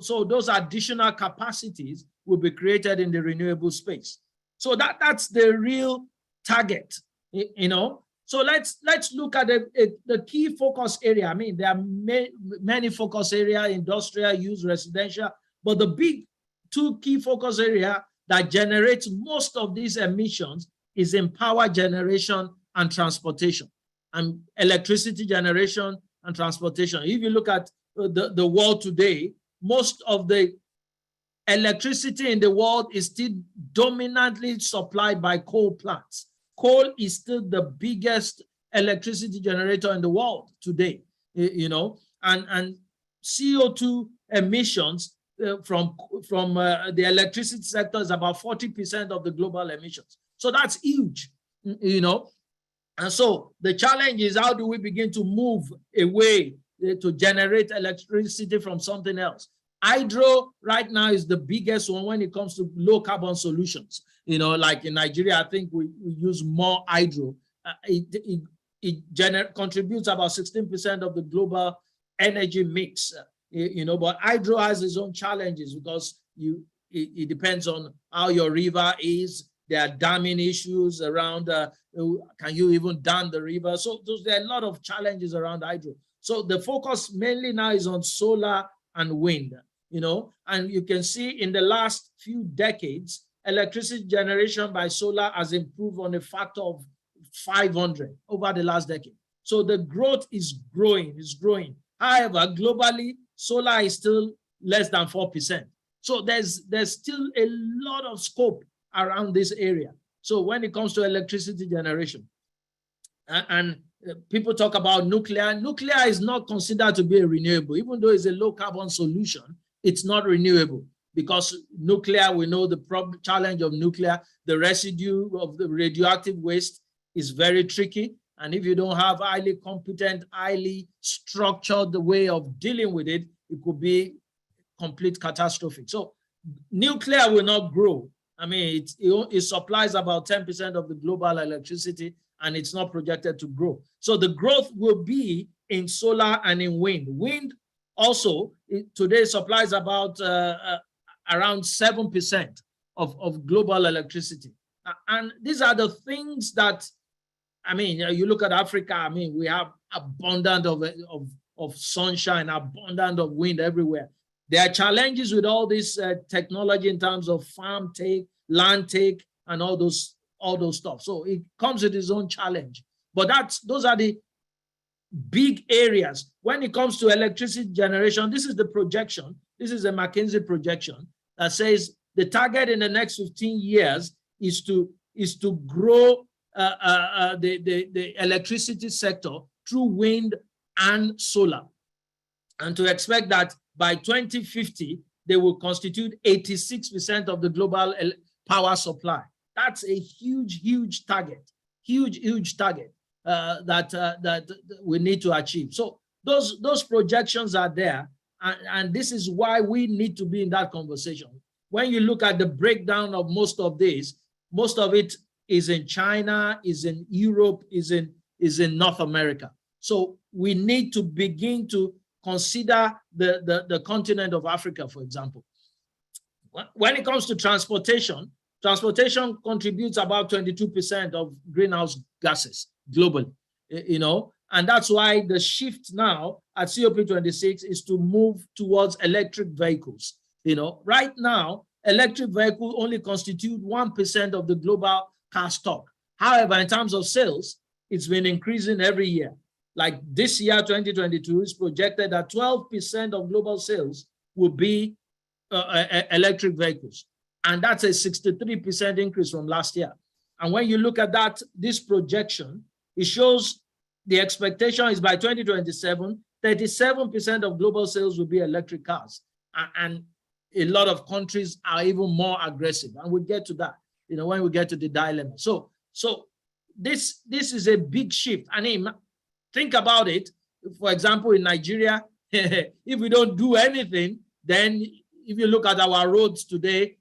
So those additional capacities will be created in the renewable space. So that's the real target, you know. So let's look at the key focus area. I mean, there are many focus areas: industrial use, residential, but the big two key focus areas that generates most of these emissions is in power generation and transportation, and electricity generation and transportation. If you look at the world today, most of the electricity in the world is still dominantly supplied by coal plants. Coal is still the biggest electricity generator in the world today, you know, and CO2 emissions from the electricity sector is about 40% of the global emissions. So that's huge, you know. And so the challenge is, how do we begin to move away to generate electricity from something else? Hydro right now is the biggest one when it comes to low carbon solutions. You know, like in Nigeria, I think we use more hydro. It contributes about 16% of the global energy mix, you know, but hydro has its own challenges because it depends on how your river is. There are damming issues around, can you even dam the river? So there are a lot of challenges around hydro. So the focus mainly now is on solar and wind, you know, and you can see in the last few decades, electricity generation by solar has improved on a factor of 500 over the last decade. So the growth is growing, However, globally, solar is still less than 4%. So there's still a lot of scope around this area. So when it comes to electricity generation, and people talk about nuclear. Nuclear is not considered to be a renewable, even though it's a low carbon solution. It's not renewable because nuclear, we know the challenge of nuclear, the residue of the radioactive waste is very tricky. And if you don't have highly competent, highly structured way of dealing with it, it could be complete catastrophic. So nuclear will not grow. I mean, it supplies about 10% of the global electricity, and it's not projected to grow. So the growth will be in solar and in wind. Wind also today supplies about around 7% of global electricity. And these are the things that, I mean, you look at Africa, I mean, we have abundant of sunshine, abundant of wind everywhere. There are challenges with all this technology in terms of farm take, land take, and all those stuff. So it comes with its own challenge. But those are the big areas. When it comes to electricity generation, this is the projection. This is a McKinsey projection that says the target in the next 15 years is to grow the electricity sector through wind and solar, and to expect that by 2050 they will constitute 86% of the global power supply. That's a huge target, huge target that we need to achieve. So those projections are there, and this is why we need to be in that conversation. When you look at the breakdown of most of this, most of it is in China, is in Europe, is in North America. So we need to begin to consider the continent of Africa, for example. When it comes to transportation contributes about 22% of greenhouse gases globally, you know, and that's why the shift now at COP26 is to move towards electric vehicles. You know, right now, electric vehicles only constitute 1% of the global car stock. However, in terms of sales, it's been increasing every year. Like this year, 2022, is projected that 12% of global sales will be electric vehicles. And that's a 63% increase from last year. And when you look at that, this projection, it shows the expectation is by 2027, 37% of global sales will be electric cars. And a lot of countries are even more aggressive. And we'll get to that, you know, when we get to the dilemma. So this is a big shift. I mean, think about it. For example, in Nigeria, if we don't do anything, then if you look at our roads today,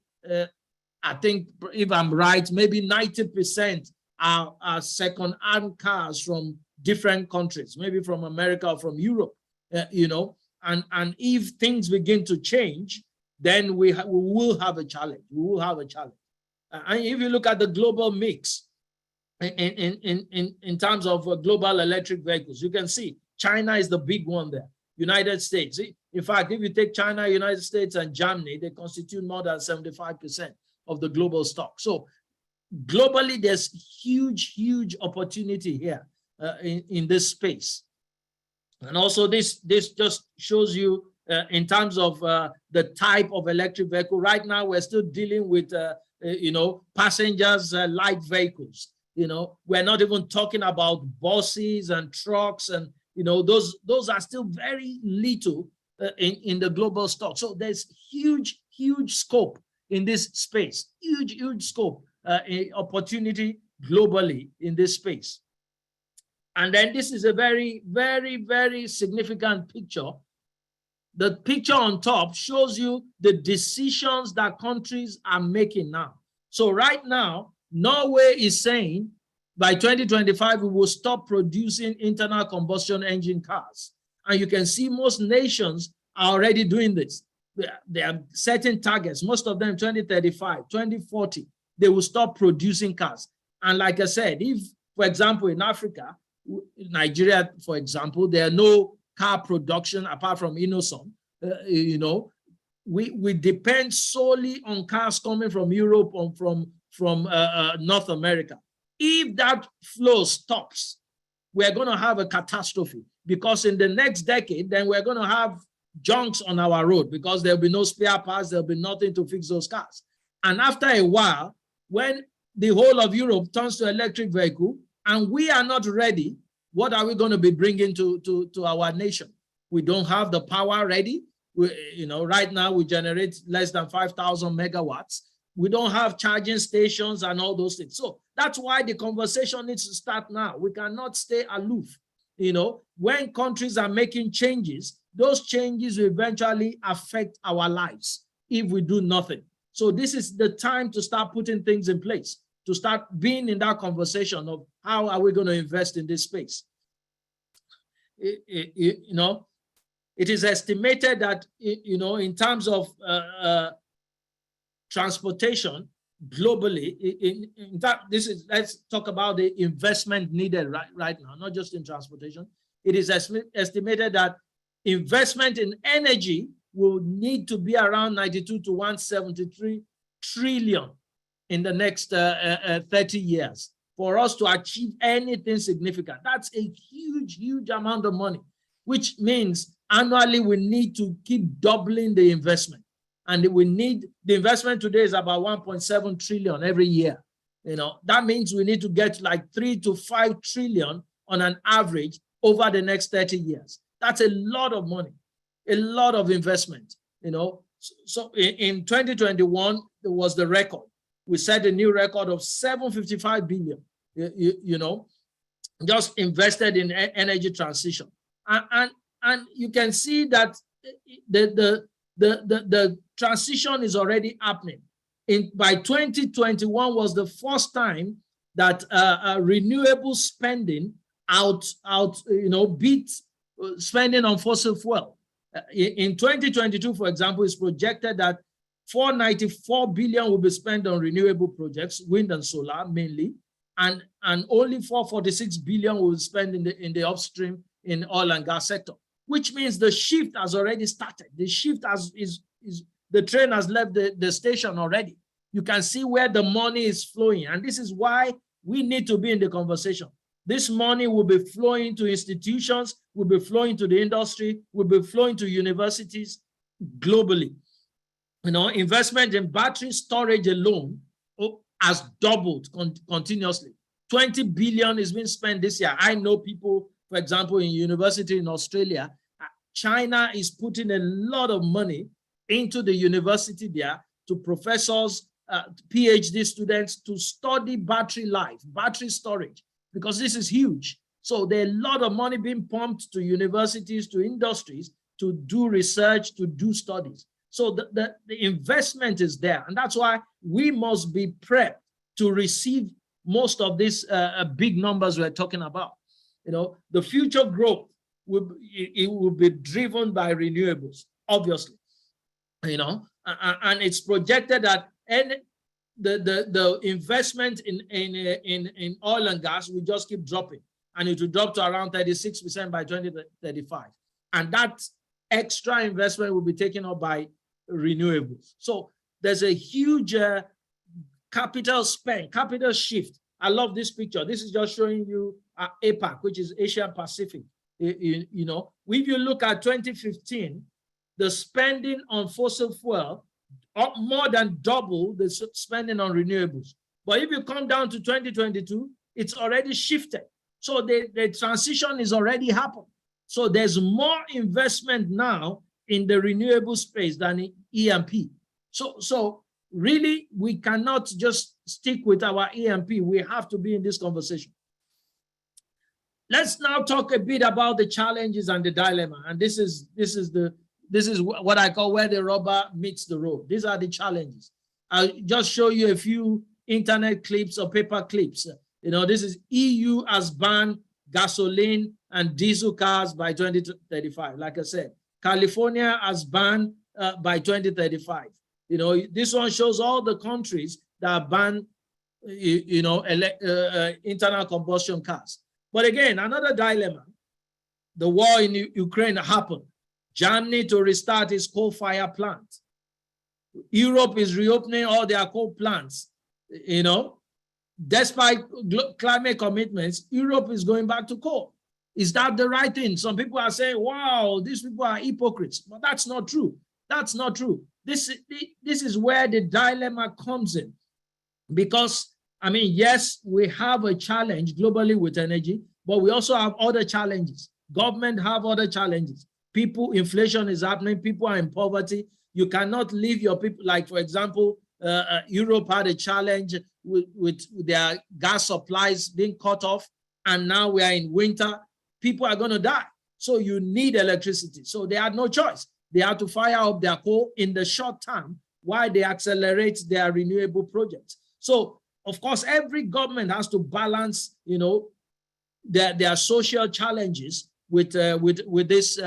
I think, if I'm right, maybe 90% are second-hand cars from different countries, maybe from America or from Europe, you know. And if things begin to change, then we will have a challenge. We will have a challenge. And if you look at the global mix in terms of global electric vehicles, you can see China is the big one there. United States. In fact, if you take China, United States, and Germany, they constitute more than 75% of the global stock. So globally, there's huge opportunity here in this space. And also this just shows you in terms of the type of electric vehicle. Right now, we're still dealing with, passengers, light vehicles. We're not even talking about buses and trucks, and those are still very little in the global stock. So there's huge scope in this space, huge scope, opportunity globally in this space. And then this is a very, very, very significant picture. The picture on top shows you the decisions that countries are making now. So right now, Norway is saying by 2025, we will stop producing internal combustion engine cars. And you can see most nations are already doing this. They are setting targets, most of them 2035, 2040, they will stop producing cars. And like I said, if, for example, in Africa, Nigeria, for example, there are no car production apart from Innoson. We depend solely on cars coming from Europe or from North America. If that flow stops, we're going to have a catastrophe, because in the next decade, then we're going to have junks on our road because there'll be no spare parts, there'll be nothing to fix those cars. And after a while, when the whole of Europe turns to electric vehicle and we are not ready, what are we going to be bringing to our nation? We don't have the power ready. Right now we generate less than 5,000 megawatts. We don't have charging stations and all those things. So that's why the conversation needs to start now. We cannot stay aloof. When countries are making changes, those changes will eventually affect our lives if we do nothing. So this is the time to start putting things in place, to start being in that conversation of how are we going to invest in this space. It is estimated that, in terms of transportation globally, in fact, let's talk about the investment needed right now, not just in transportation. It is estimated that investment in energy will need to be around 92 to 173 trillion in the next 30 years for us to achieve anything significant. That's a huge amount of money, which means annually we need to keep doubling the investment. And the investment today is about 1.7 trillion every year. That means we need to get like 3 to 5 trillion on an average over the next 30 years. That's a lot of money, a lot of investment. So in 2021, there was the record. We set a new record of 755 billion, just invested in energy transition. And you can see that the transition is already happening. By 2021 was the first time that renewable spending beat spending on fossil fuel. In 2022, for example, it's projected that 494 billion will be spent on renewable projects, wind and solar mainly, and only 446 billion will be spent in the upstream in oil and gas sector, which means the shift has already started. The shift the train has left the station already. You can see where the money is flowing, and this is why we need to be in the conversation. This money will be flowing to institutions, will be flowing to the industry, will be flowing to universities globally. Investment in battery storage alone has doubled continuously. 20 billion is being spent this year. I know people, for example, in university in Australia, China is putting a lot of money into the university there to professors, PhD students to study battery life, battery storage, because this is huge. So there are a lot of money being pumped to universities, to industries, to do research, to do studies. So the investment is there. And that's why we must be prepped to receive most of these big numbers we're talking about. The future growth will be driven by renewables, obviously. And it's projected that the investment in oil and gas will just keep dropping, and it will drop to around 36% by 2035. And that extra investment will be taken up by renewables. So there's a huge capital spend, capital shift. I love this picture. This is just showing you APEAA, which is Asia Pacific. If you look at 2015, the spending on fossil fuel more than double the spending on renewables. But if you come down to 2022, it's already shifted. So the transition is already happened. So there's more investment now in the renewable space than in E&P. So really, we cannot just stick with our E&P. We have to be in this conversation. Let's now talk a bit about the challenges and the dilemma. And this is what I call where the rubber meets the road. These are the challenges. I'll just show you a few internet clips or paper clips. You know, this is EU has banned gasoline and diesel cars by 2035. Like I said, California has banned by 2035. You know, this one shows all the countries that ban, internal combustion cars. But again, another dilemma, the war in Ukraine happened. Germany to restart its coal-fired plant. Europe is reopening all their coal plants. You know, despite climate commitments, Europe is going back to coal. Is that the right thing? Some people are saying, wow, these people are hypocrites. But that's not true. That's not true. This is where the dilemma comes in. Because, I mean, yes, we have a challenge globally with energy, but we also have other challenges. Government have other challenges. People, inflation is happening. People are in poverty. You cannot leave your people, like, for example, Europe had a challenge with their gas supplies being cut off, and now we are in winter. People are going to die. So you need electricity. So they had no choice. They had to fire up their coal in the short term while they accelerate their renewable projects. So, of course, every government has to balance, you know, their social challenges with this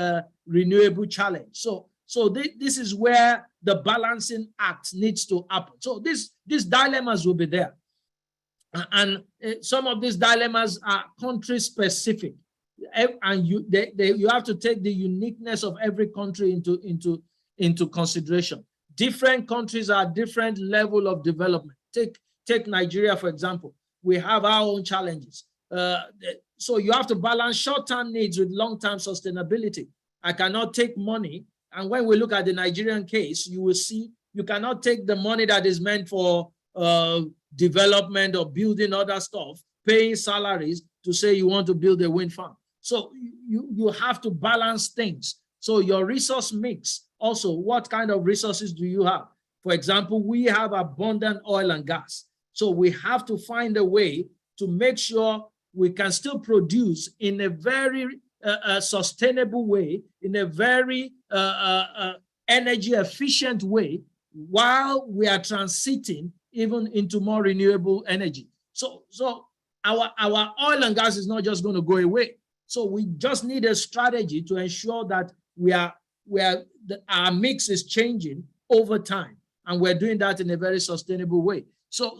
renewable challenge. So this is where the balancing act needs to happen. So these dilemmas will be there. And some of these dilemmas are country specific. And you have to take the uniqueness of every country into consideration. Different countries are different level of development. Take Nigeria, for example. We have our own challenges. So you have to balance short-term needs with long-term sustainability. I cannot take money, and when we look at the Nigerian case, you will see you cannot take the money that is meant for development or building other stuff, paying salaries to say you want to build a wind farm. So you have to balance things. So your resource mix, also, what kind of resources do you have? For example, we have abundant oil and gas. So we have to find a way to make sure we can still produce in a very sustainable way, in a very energy efficient way, while we are transiting even into more renewable energy. So our oil and gas is not just going to go away. So we just need a strategy to ensure that our mix is changing over time, and we're doing that in a very sustainable way. So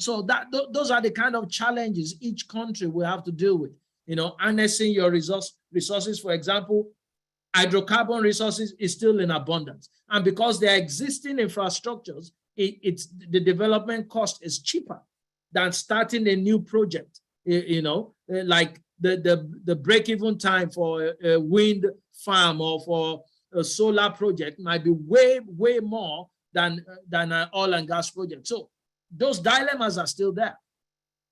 those are the kind of challenges each country will have to deal with. You know, harnessing your resources, for example, hydrocarbon resources is still in abundance. And because there are existing infrastructures, the development cost is cheaper than starting a new project. You know, like the break-even time for a wind farm or for a solar project might be way more than an oil and gas project. So those dilemmas are still there.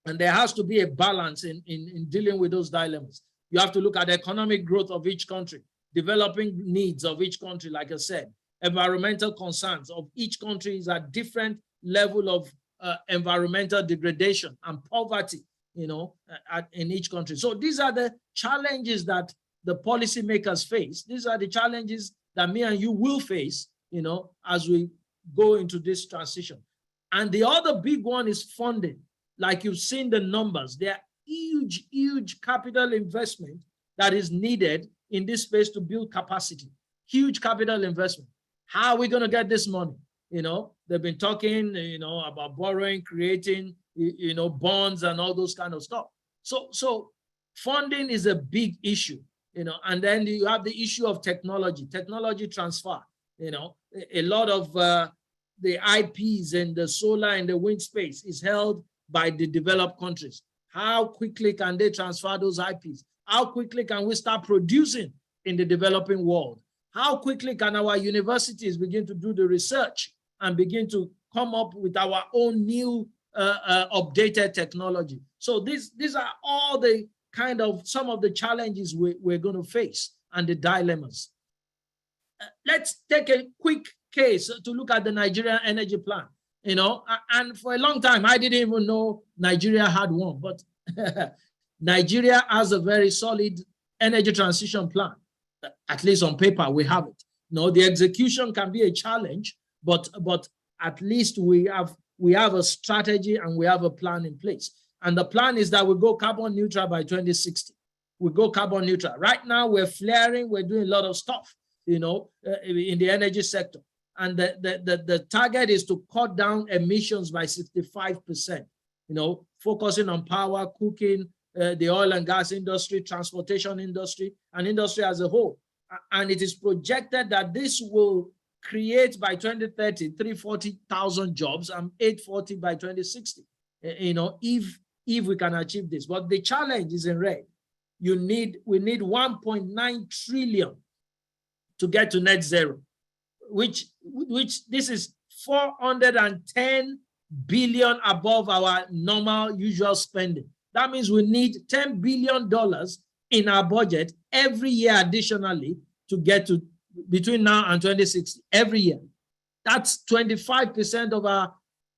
And there has to be a balance in dealing with those dilemmas. You have to look at the economic growth of each country, developing needs of each country, like I said, environmental concerns of each country is at different level of environmental degradation and poverty, you know, in each country. So these are the challenges that the policymakers face. These are the challenges that me and you will face, you know, as we go into this transition. And the other big one is funding. Like you've seen the numbers, there are huge capital investment that is needed in this space to build capacity. Huge capital investment. How are we going to get this money? You know, they've been talking, you know, about borrowing, creating, you know, bonds and all those kind of stuff. So funding is a big issue, you know, and then you have the issue of technology transfer. You know, a lot of the IPs and the solar and the wind space is held by the developed countries. How quickly can they transfer those IPs? How quickly can we start producing in the developing world? How quickly can our universities begin to do the research and begin to come up with our own new updated technology? So these are all the kind of some of the challenges we're going to face and the dilemmas. Let's take a quick case to look at the Nigerian energy plan. You know, and for a long time, I didn't even know Nigeria had one, but Nigeria has a very solid energy transition plan. At least on paper, we have it. No, the execution can be a challenge, but at least we have a strategy and we have a plan in place. And the plan is that we go carbon neutral by 2060. We go carbon neutral. Right now, we're flaring, we're doing a lot of stuff, you know, in the energy sector. And the target is to cut down emissions by 65%, you know, focusing on power, cooking, the oil and gas industry, transportation industry, and industry as a whole. And it is projected that this will create by 2030, 340,000 jobs and 840 by 2060, you know, if we can achieve this. But the challenge is in red. We need 1.9 trillion to get to net zero, which this is 410 billion above our normal usual spending. That means we need $10 billion in our budget every year additionally to get to between now and 2060 every year. That's 25% of our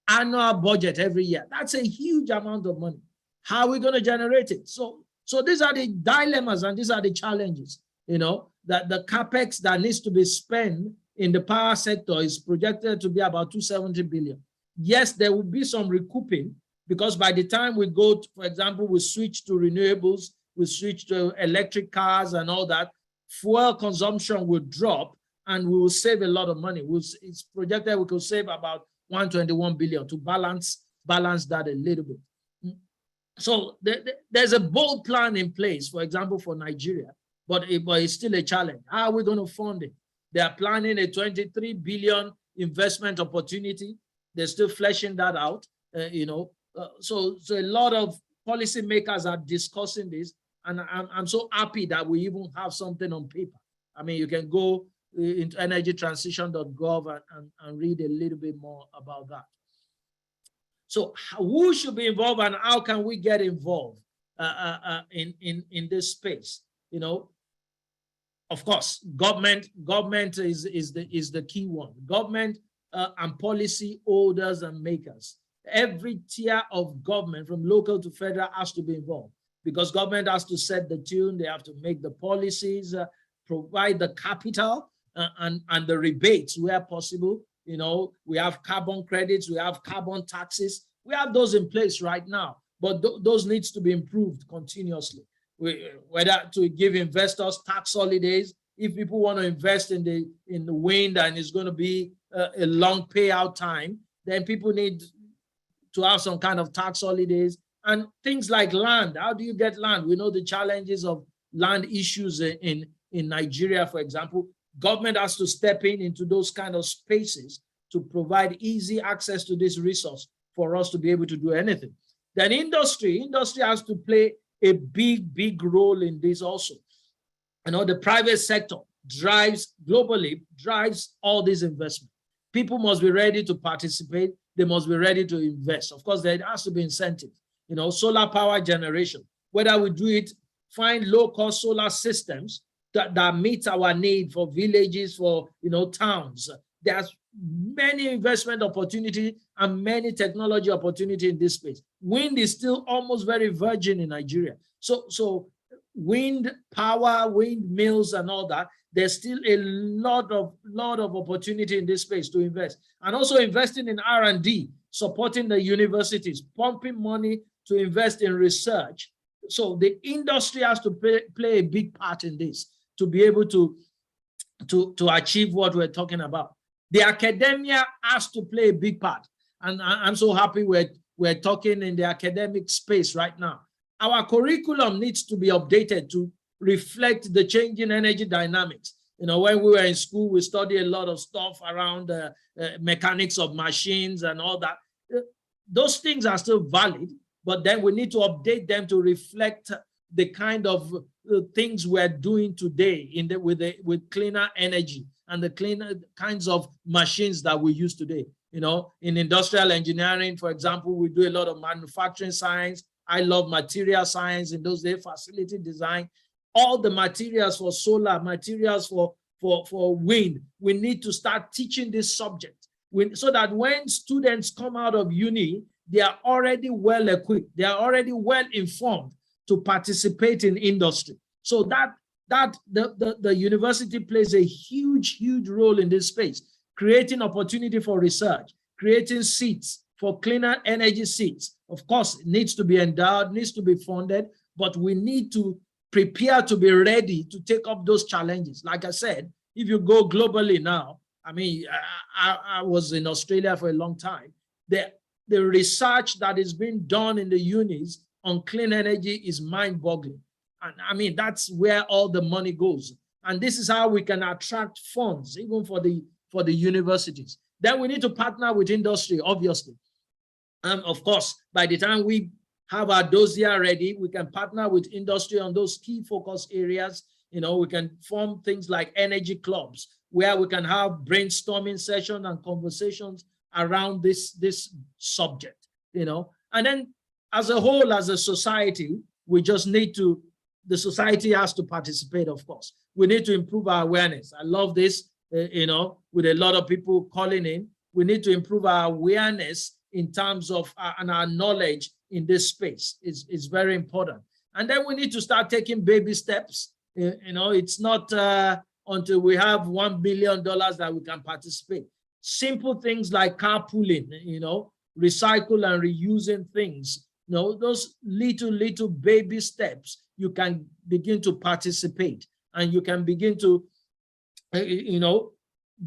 annual budget every year. That's a huge amount of money. How are we going to generate it? So these are the dilemmas and these are the challenges, you know, that the capex that needs to be spent in the power sector is projected to be about 270 billion. Yes, there will be some recouping because by the time we go, to, for example, we switch to renewables, we switch to electric cars and all that, fuel consumption will drop and we will save a lot of money. It's projected we could save about 121 billion to balance that a little bit. So there's a bold plan in place, for example, for Nigeria, but it's still a challenge. How are we going to fund it? They are planning a 23 billion investment opportunity. They're still fleshing that out, you know. So a lot of policymakers are discussing this, and I'm so happy that we even have something on paper. I mean, you can go into energytransition.gov and read a little bit more about that. So who should be involved and how can we get involved in this space? You know, of course, government is the key one. Government and policy holders and makers. Every tier of government, from local to federal, has to be involved because government has to set the tune. They have to make the policies, provide the capital and the rebates where possible. You know, we have carbon credits, we have carbon taxes. We have those in place right now, but those needs to be improved continuously. Whether to give investors tax holidays, if people want to invest in the wind and it's going to be a long payout time, then people need to have some kind of tax holidays and things like land. How do you get land? We know the challenges of land issues in Nigeria, for example. Government has to step into those kind of spaces to provide easy access to this resource for us to be able to do anything. Then industry has to play a big role in this also. You know, the private sector drives all this investment. People must be ready to participate. They must be ready to invest. Of course, there has to be incentive. You know, solar power generation, whether we do it, find low-cost solar systems that meet our need for villages, for, you know, towns. There's many investment opportunity and many technology opportunity in this space. Wind is still almost very virgin in Nigeria. So wind power, windmills and all that, there's still a lot of opportunity in this space to invest. And also investing in R&D, supporting the universities, pumping money to invest in research. So the industry has to play a big part in this to be able to achieve what we're talking about. The academia has to play a big part. And I'm so happy we're talking in the academic space right now. Our curriculum needs to be updated to reflect the changing energy dynamics. You know, when we were in school, we studied a lot of stuff around mechanics of machines and all that. Those things are still valid, but then we need to update them to reflect the kind of things we're doing today with cleaner energy and the cleaner kinds of machines that we use today. You know, in industrial engineering, for example, we do a lot of manufacturing science. I love material science in those days, facility design, all the materials for solar, materials for wind. We need to start teaching this subject so that when students come out of uni, they are already well equipped, they are already well informed to participate in industry. So the university plays a huge role in this space, creating opportunity for research, creating seats for cleaner energy seats. Of course, it needs to be endowed, needs to be funded, but we need to prepare to be ready to take up those challenges. Like I said, if you go globally now, I mean, I was in Australia for a long time. The research that is being done in the unis on clean energy is mind-boggling. And I mean, that's where all the money goes. And this is how we can attract funds, even for the universities. Then we need to partner with industry, obviously. And of course, by the time we have our dossier ready, we can partner with industry on those key focus areas. You know, we can form things like energy clubs, where we can have brainstorming sessions and conversations around this subject, you know. And then as a whole, as a society, we just need to, the society has to participate, of course. We need to improve our awareness. I love this, you know, with a lot of people calling in. We need to improve our awareness in terms of and our knowledge in this space. It's very important. And then we need to start taking baby steps. You know, it's not until we have $1 billion that we can participate. Simple things like carpooling, you know, recycle and reusing things, you know, those little baby steps, you can begin to participate and you can begin to, you know,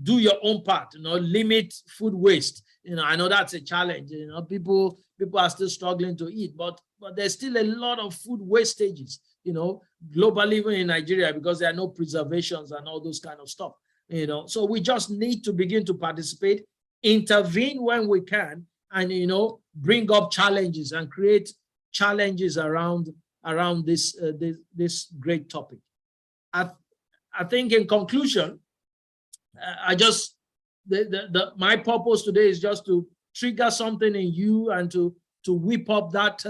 do your own part, you know, limit food waste. You know, I know that's a challenge, you know, people are still struggling to eat, but there's still a lot of food wastages, you know, globally, even in Nigeria, because there are no preservations and all those kind of stuff, you know. So we just need to begin to participate, intervene when we can, and, you know, bring up challenges and create challenges around this this great topic. I think in conclusion, my purpose today is just to trigger something in you and to whip up that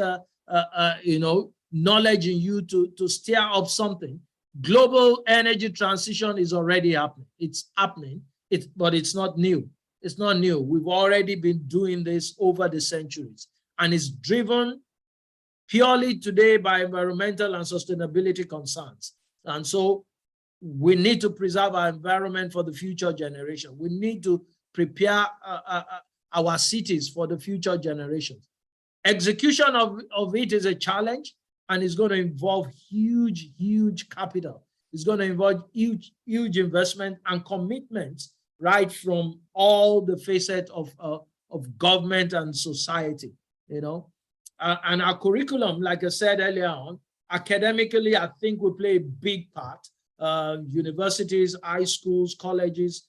you know, knowledge in you to stir up something. Global energy transition is already happening. It's happening. But it's not new. It's not new. We've already been doing this over the centuries, and it's driven purely today by environmental and sustainability concerns. And so we need to preserve our environment for the future generation. We need to prepare our cities for the future generations. Execution of it is a challenge, and it's going to involve huge capital. It's going to involve huge investment and commitments right from all the facets of government and society, you know. And our curriculum, like I said earlier on, academically, I think we play a big part. Universities, high schools, colleges,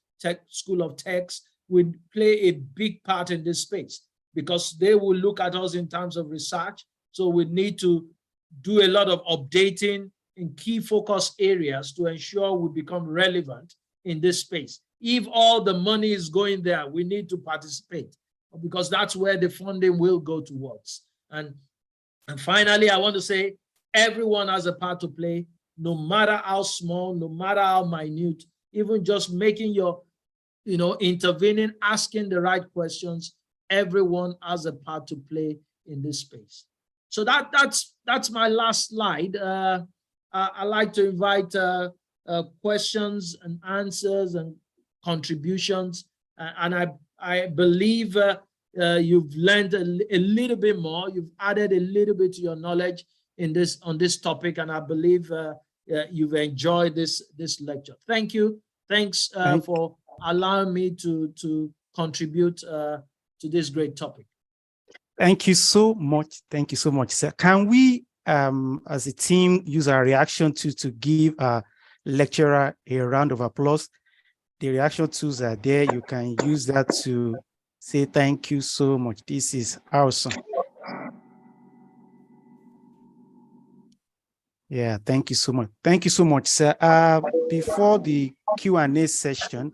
school of techs would play a big part in this space because they will look at us in terms of research. So we need to do a lot of updating in key focus areas to ensure we become relevant in this space. If all the money is going there, we need to participate because that's where the funding will go towards. And finally, I want to say everyone has a part to play, no matter how small, no matter how minute, even just making your, you know, intervening, asking the right questions. Everyone has a part to play in this space. So that's my last slide. I like to invite questions and answers and contributions, and I believe you've learned a little bit more. You've added a little bit to your knowledge on this topic, and I believe you've enjoyed this lecture. Thank you. Thanks for allowing me to contribute to this great topic. Thank you so much. Thank you so much, sir. Can we, as a team, use our reaction to give our lecturer a round of applause? The reaction tools are there. You can use that to say thank you so much. This is awesome. Yeah, thank you so much. Thank you so much, sir. Before the Q&A session,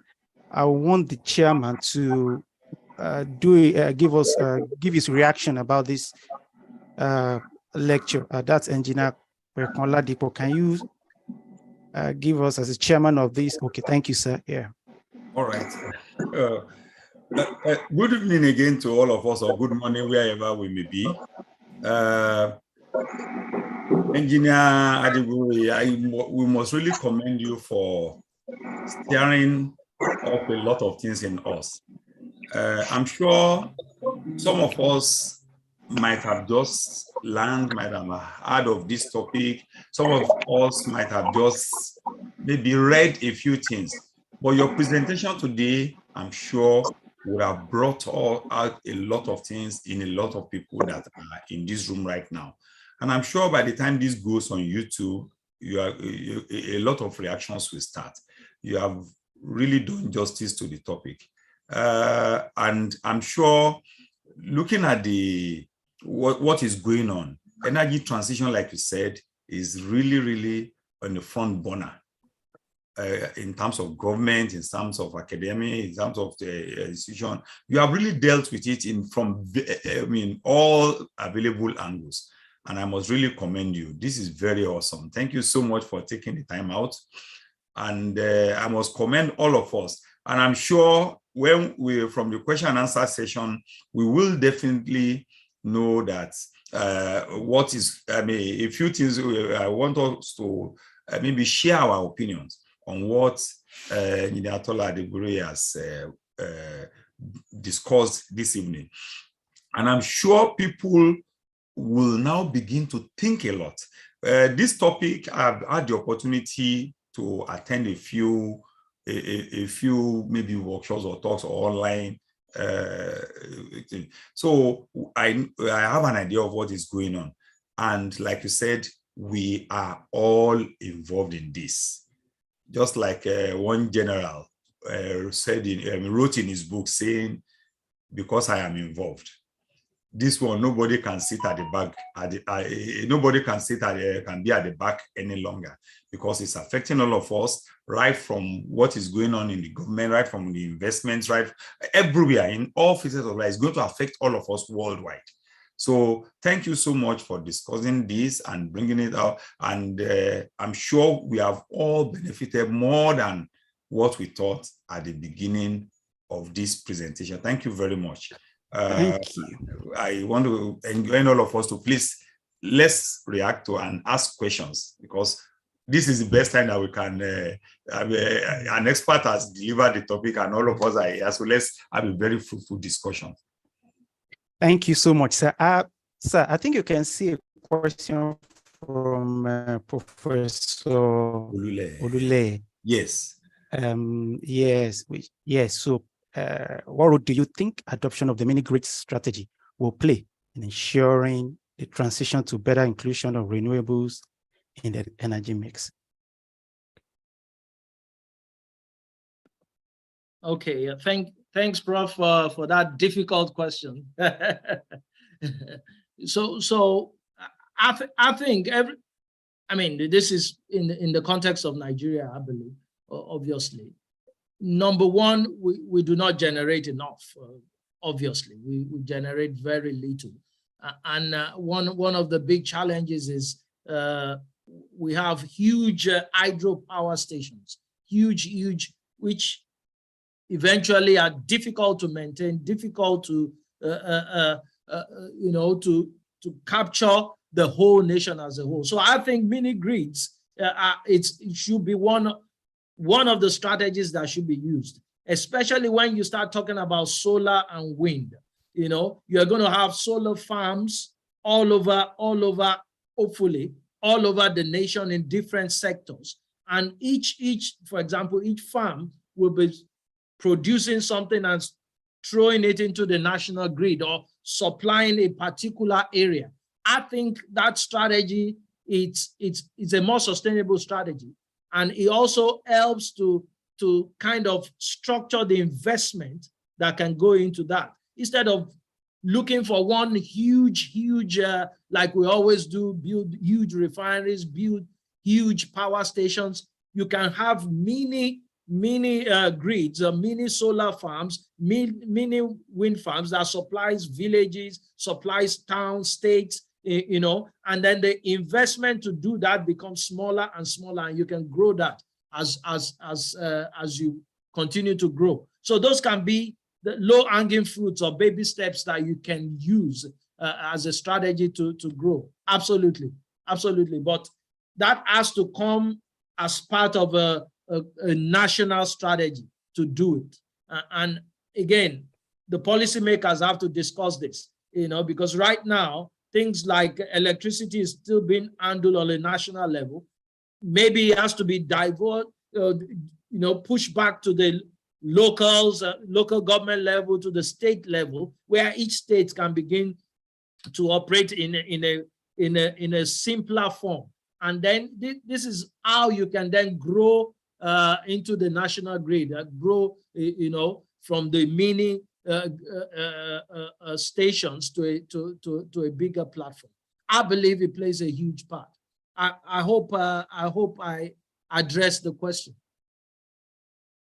I want the chairman to give his reaction about this lecture. That's Engineer Oladipo. Can you give us as a chairman of this? Okay, thank you, sir. Yeah. All right. Good evening again to all of us, or good morning wherever we may be. Engineer Adiguri, we must really commend you for stirring up a lot of things in us. I'm sure some of us might have just learned, might have heard of this topic. Some of us might have just maybe read a few things. But your presentation today, I'm sure, would have brought out a lot of things in a lot of people that are in this room right now. And I'm sure by the time this goes on YouTube, a lot of reactions will start. You have really done justice to the topic. And I'm sure looking at what is going on, energy transition, like you said, is really, really on the front burner in terms of government, in terms of academia, in terms of the institution. You have really dealt with it from all available angles. And I must really commend you. This is very awesome. Thank you so much for taking the time out. And I must commend all of us. And I'm sure when from the question and answer session, we will definitely know that a few things I want us to maybe share our opinions on what Engineer Oladipo has discussed this evening. And I'm sure people will now begin to think a lot. This topic, I've had the opportunity to attend a few maybe workshops or talks or online. So I have an idea of what is going on. And like you said, we are all involved in this. Just like one general wrote in his book saying, because I am involved. This one, nobody can sit at the back. Nobody can can be at the back any longer, because it's affecting all of us, right from what is going on in the government, right from the investments, right everywhere in all phases of life. It's going to affect all of us worldwide. So thank you so much for discussing this and bringing it out. And I'm sure we have all benefited more than what we thought at the beginning of this presentation. Thank you very much. Thank you. I want to enjoin all of us to please, let's react to and ask questions, because this is the best time that we can, an expert has delivered the topic and all of us are here. So let's have a very fruitful discussion. Thank you so much, sir. Sir, I think you can see a question from Professor Olule. Yes. Yes. So what role do you think adoption of the mini-grid strategy will play in ensuring the transition to better inclusion of renewables in the energy mix? Okay, thanks, Prof, for that difficult question. So I think this is in the context of Nigeria, I believe, obviously. Number one, we do not generate enough. Obviously, we generate very little, and one of the big challenges is we have huge hydropower stations, huge, which eventually are difficult to maintain, difficult to to capture the whole nation as a whole. So I think mini grids it should be one of the strategies that should be used, especially when you start talking about solar and wind. You're going to have solar farms all over, hopefully, all over the nation in different sectors. And for example, each farm will be producing something and throwing it into the national grid or supplying a particular area. I think that strategy, it's a more sustainable strategy. And it also helps to kind of structure the investment that can go into that. Instead of looking for one huge, like we always do, build huge refineries, build huge power stations. You can have mini grids, mini solar farms, mini wind farms that supplies villages, supplies towns, states, you know, and then the investment to do that becomes smaller and smaller, and you can grow that as you continue to grow. So those can be the low-hanging fruits or baby steps that you can use as a strategy to grow. Absolutely, absolutely. But that has to come as part of a national strategy to do it. And again, the policymakers have to discuss this, you know, because right now, things like electricity is still being handled on a national level. Maybe it has to be pushed back to the locals, local government level, to the state level, where each state can begin to operate in a simpler form. And then this is how you can then grow into the national grid, grow, you know, from the mini stations to a bigger platform. I believe it plays a huge part. I hope I addressed the question.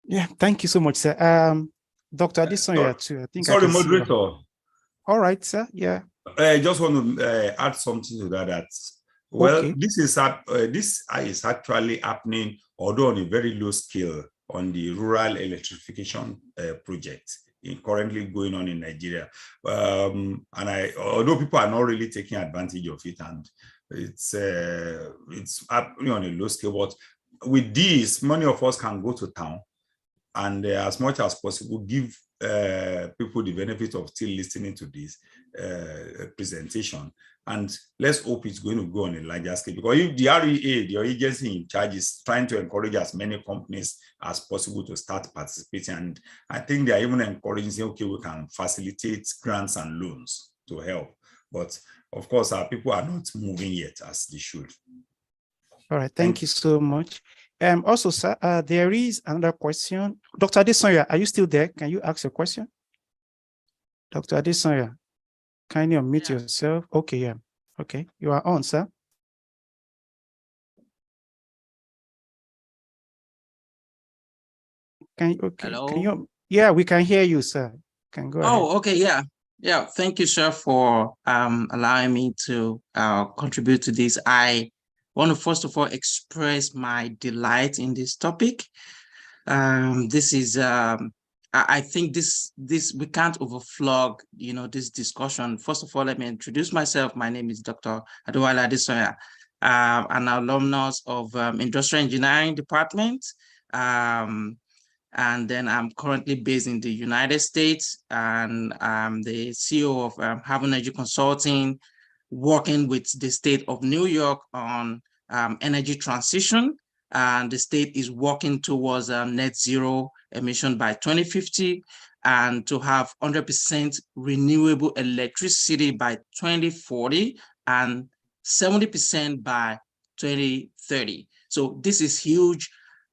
Yeah, thank you so much, sir. Dr. Adesanya too. I think. Sorry, moderator. All right, sir. Yeah. I just want to add something to that. Well, okay. this is actually happening, although on a very low scale, on the rural electrification project currently going on in Nigeria. Although people are not really taking advantage of it, and it's happening on a low scale, but with this, many of us can go to town and as much as possible give people the benefit of still listening to this presentation. And let's hope it's going to go on a larger scale, because if the REA, the agency in charge, is trying to encourage as many companies as possible to start participating, and I think they're even encouraging, saying, okay, we can facilitate grants and loans to help. But of course, our people are not moving yet as they should. All right, thank you so much. Also, sir, there is another question. Dr. Adesanya, are you still there? Can you ask a question? Dr. Adesanya, can you unmute yourself? Okay, yeah. Okay, you are on, sir. Hello? Can you, yeah, we can hear you, sir. Can go ahead. Oh, okay, yeah. Yeah, thank you, sir, for allowing me to contribute to this. I want to first of all express my delight in this topic. This is I think this we can't overflog, you know, this discussion. First of all, let me introduce myself. My name is Dr. Adewale Adesanya, an alumnus of Industrial Engineering Department. And then I'm currently based in the United States, and I'm the CEO of Haven Energy Consulting, working with the state of New York on energy transition. And the state is working towards net zero emission by 2050, and to have 100% renewable electricity by 2040 and 70% by 2030. So this is huge.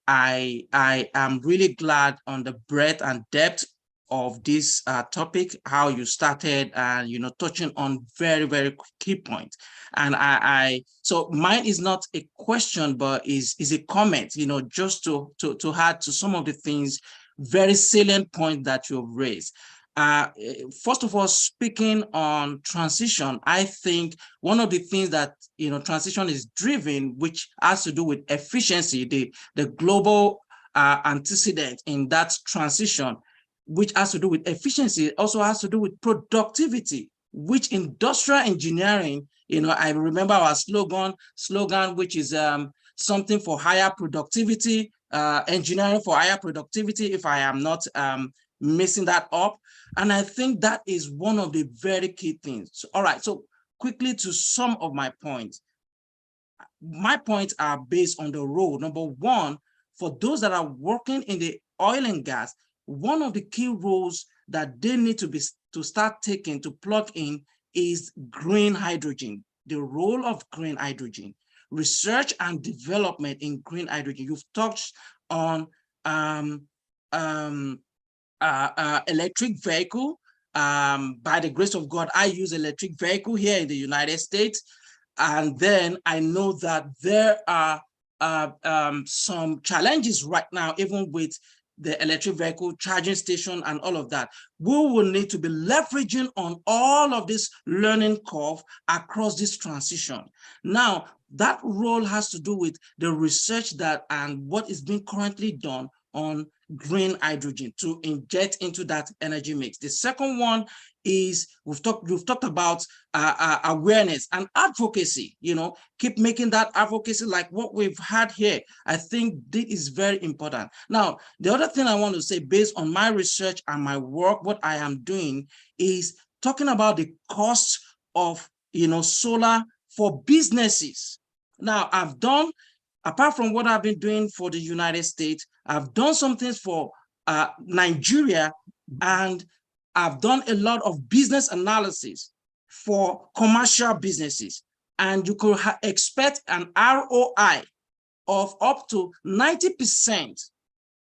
I am really glad on the breadth and depth of this topic, how you started, and you know, touching on very, very key points. And so mine is not a question, but is a comment, you know, just to add to some of the things, very salient point that you've raised. First of all, speaking on transition, I think one of the things that, you know, transition is driven, which has to do with efficiency, the global antecedent in that transition, which has to do with efficiency, also has to do with productivity, which industrial engineering, you know, I remember our slogan, which is something for higher productivity, engineering for higher productivity, if I am not messing that up. And I think that is one of the very key things. So, all right, so quickly to some of my points. My points are based on the role. Number one, for those that are working in the oil and gas, one of the key roles that they need to start taking, to plug in, is green hydrogen, the role of green hydrogen, research and development in green hydrogen. You've touched on electric vehicle, by the grace of God, I use electric vehicle here in the United States. And then I know that there are some challenges right now, even with the electric vehicle charging station and all of that. We will need to be leveraging on all of this learning curve across this transition. Now, that role has to do with the research that and what is being currently done on green hydrogen to inject into that energy mix. The second one is we've talked about awareness and advocacy. You know, keep making that advocacy like what we've had here. I think this is very important. Now, the other thing I want to say, based on my research and my work, what I am doing is talking about the cost of, you know, solar for businesses. Now, I've done, apart from what I've been doing for the United States, I've done some things for Nigeria, and I've done a lot of business analysis for commercial businesses. And you could expect an ROI of up to 90%.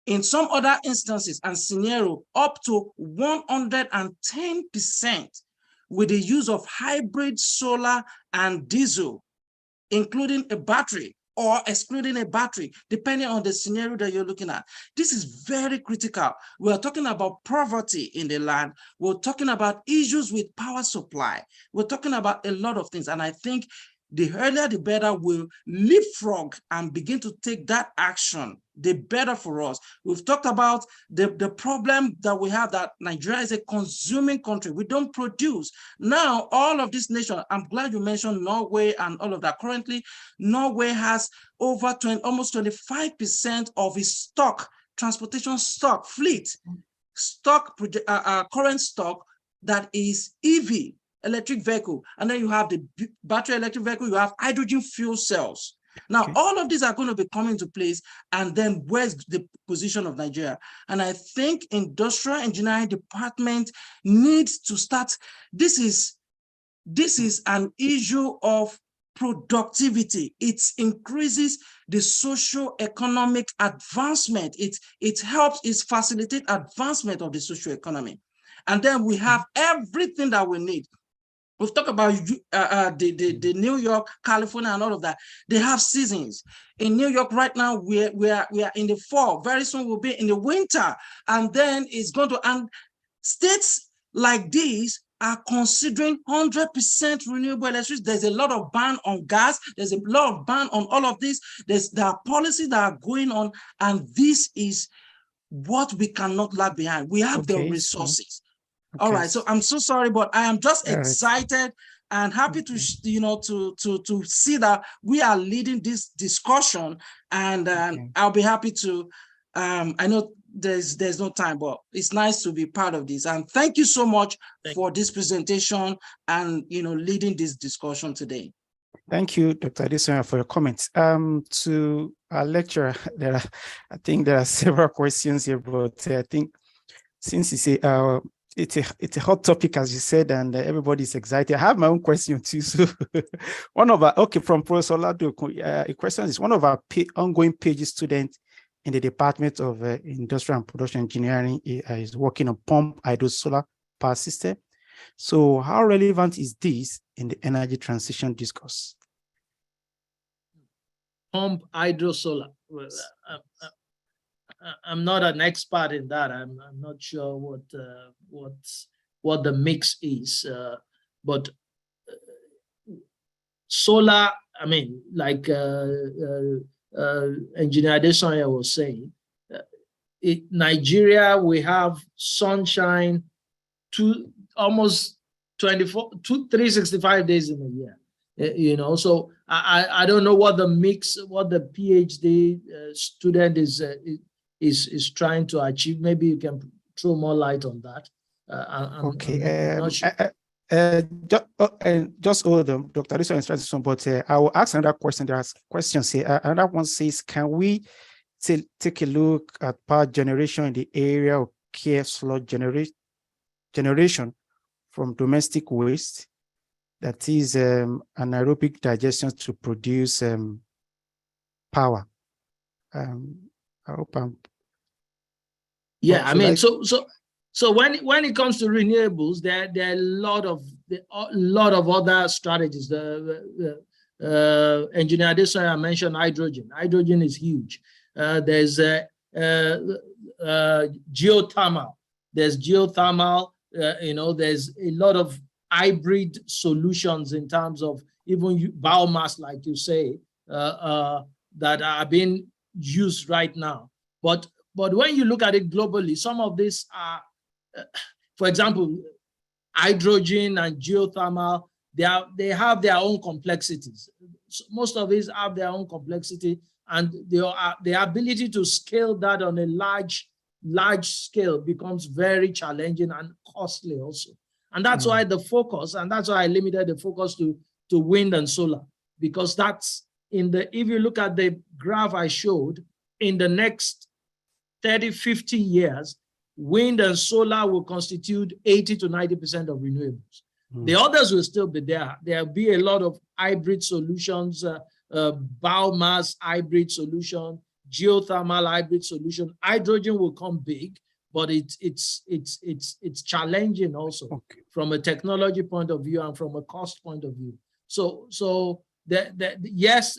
In some other instances and scenario, up to 110% with the use of hybrid solar and diesel, including a battery or excluding a battery, depending on the scenario that you're looking at. This is very critical. We're talking about poverty in the land. We're talking about issues with power supply. We're talking about a lot of things. And I think the earlier, the better we'll leapfrog and begin to take that action, the better for us. We've talked about the problem that we have, that Nigeria is a consuming country. We don't produce. Now, all of these nations, I'm glad you mentioned Norway and all of that. Currently, Norway has over almost 25% of its stock, transportation stock, fleet, stock, current stock that is EV, electric vehicle. And then you have the battery electric vehicle, you have hydrogen fuel cells. Now, all of these are going to be coming into place, and then where's the position of Nigeria? And I think industrial engineering department needs to start. This is an issue of productivity. It increases the socio-economic advancement. It helps, it facilitates advancement of the socio-economy. And then we have everything that we need. We've talked about the New York, California, and all of that. They have seasons. In New York right now, we are in the fall. Very soon we'll be in the winter. And then it's going to, and states like these are considering 100% renewable electricity. There's a lot of ban on gas. There's a lot of ban on all of this. There are policies that are going on, and this is what we cannot lag behind. We have the resources. All right, so I'm so sorry, but I am just excited and happy to, you know, to see that we are leading this discussion, and I'll be happy to. I know there's no time, but it's nice to be part of this. And thank you so much for this presentation and, you know, leading this discussion today. Thank you, Dr. Adesanya, for your comments. To our lecturer, I think there are several questions here, but I think since you say it's a hot topic, as you said, and everybody's excited. I have my own question too. So one of our, from Professor Lado, a question is, one of our ongoing PhD students in the Department of Industrial and Production Engineering is working on pump hydro solar power system. So how relevant is this in the energy transition discourse? Pump hydro solar. Well, I'm not an expert in that. I'm not sure what the mix is, but solar. I mean, like Engineer Adesanya was saying, in Nigeria we have sunshine almost 365 days in a year. You know, so I don't know what the mix, what the PhD student is trying to achieve. Maybe you can throw more light on that. I'm not sure. Just hold on, Dr. Adesanya is trying to, but I will ask another question. There are questions here. Another one says, can we take a look at power generation in the area of care slot generation from domestic waste, that is anaerobic digestion to produce power? I hope I'm. Yeah, I mean, so So when it comes to renewables, there are a lot of other strategies. Engineer Adesanya mentioned hydrogen. Hydrogen is huge. There's geothermal. There's geothermal. There's a lot of hybrid solutions in terms of even biomass, like you say, that are being used right now. But when you look at it globally, some of these are, for example, hydrogen and geothermal, they have their own complexities. So most of these have their own complexity, and the ability to scale that on a large scale becomes very challenging and costly also. And that's why the focus, and that's why I limited the focus to wind and solar, because that's if you look at the graph I showed, in the next 30, 50 years, wind and solar will constitute 80 to 90% of renewables. The others will still be there. There'll be a lot of hybrid solutions, biomass hybrid solution, geothermal hybrid solution. Hydrogen will come big, but it's challenging also from a technology point of view and from a cost point of view. So yes,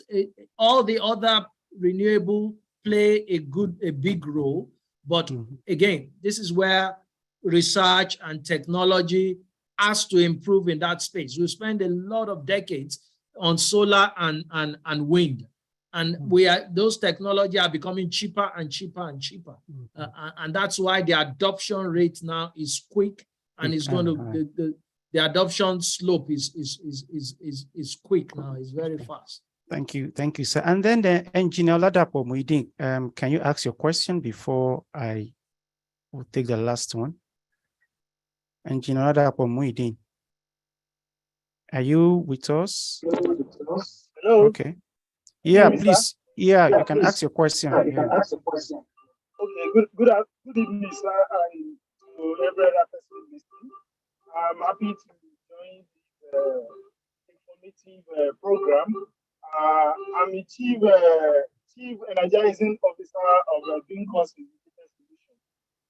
all the other renewable play a big role, but again, this is where research and technology has to improve in that space. We spend a lot of decades on solar and wind, and those technologies are becoming cheaper and cheaper and cheaper, and that's why the adoption rate now is quick, and it's going to the adoption slope is quick now. It's very fast. Thank you, sir. And then the Engineer Ladapo Muideen, can you ask your question before I will take the last one? Engineer Ladapo Muideen, are you with us? Hello. Okay. Yeah, please. Yeah, you can ask your question. Okay. Good evening, sir, and to every other person listening. I'm happy to join this informative program. I'm the chief energizing officer of Green Coast Solutions.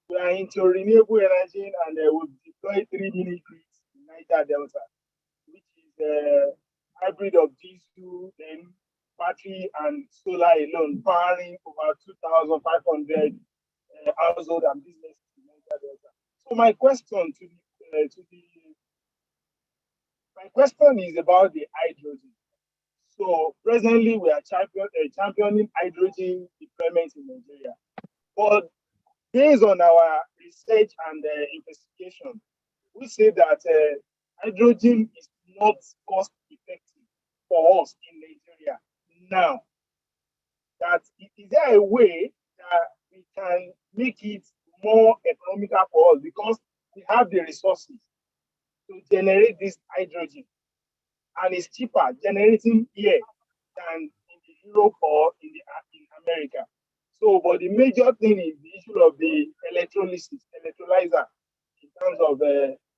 We are into renewable energy, and we've deployed 3 mini grids in Niger Delta, which is a hybrid of diesel, then battery and solar alone, powering over 2,500 households and businesses in Niger Delta. So my question is about the hydrogen. So presently we are championing hydrogen deployment in Nigeria. But based on our research and investigation, we say that hydrogen is not cost effective for us in Nigeria. Now, is there a way that we can make it more economical for us, because we have the resources to generate this hydrogen, and it's cheaper generating here than in Europe or in America. So, but the major thing is the issue of the electrolyzer in terms of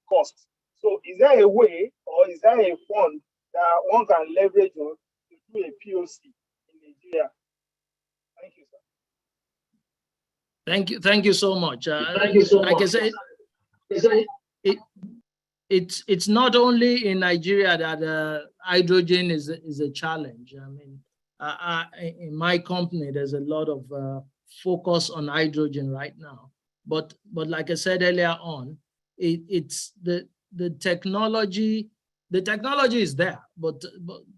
cost. So, is there a way, or is there a fund that one can leverage on to do a POC in Nigeria? Thank you, sir. Thank you so much. Like I said, it's not only in Nigeria that hydrogen is a challenge. I mean, in my company, there's a lot of focus on hydrogen right now. But like I said earlier on, it's the technology. The technology is there, but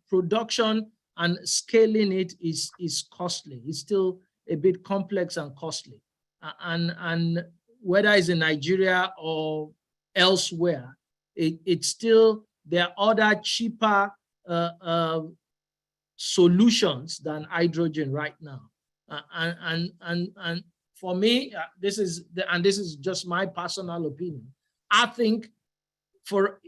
production and scaling it is costly. It's still a bit complex and costly. And whether it's in Nigeria or elsewhere, it's still, there are other cheaper solutions than hydrogen right now. And for me, this is just my personal opinion. I think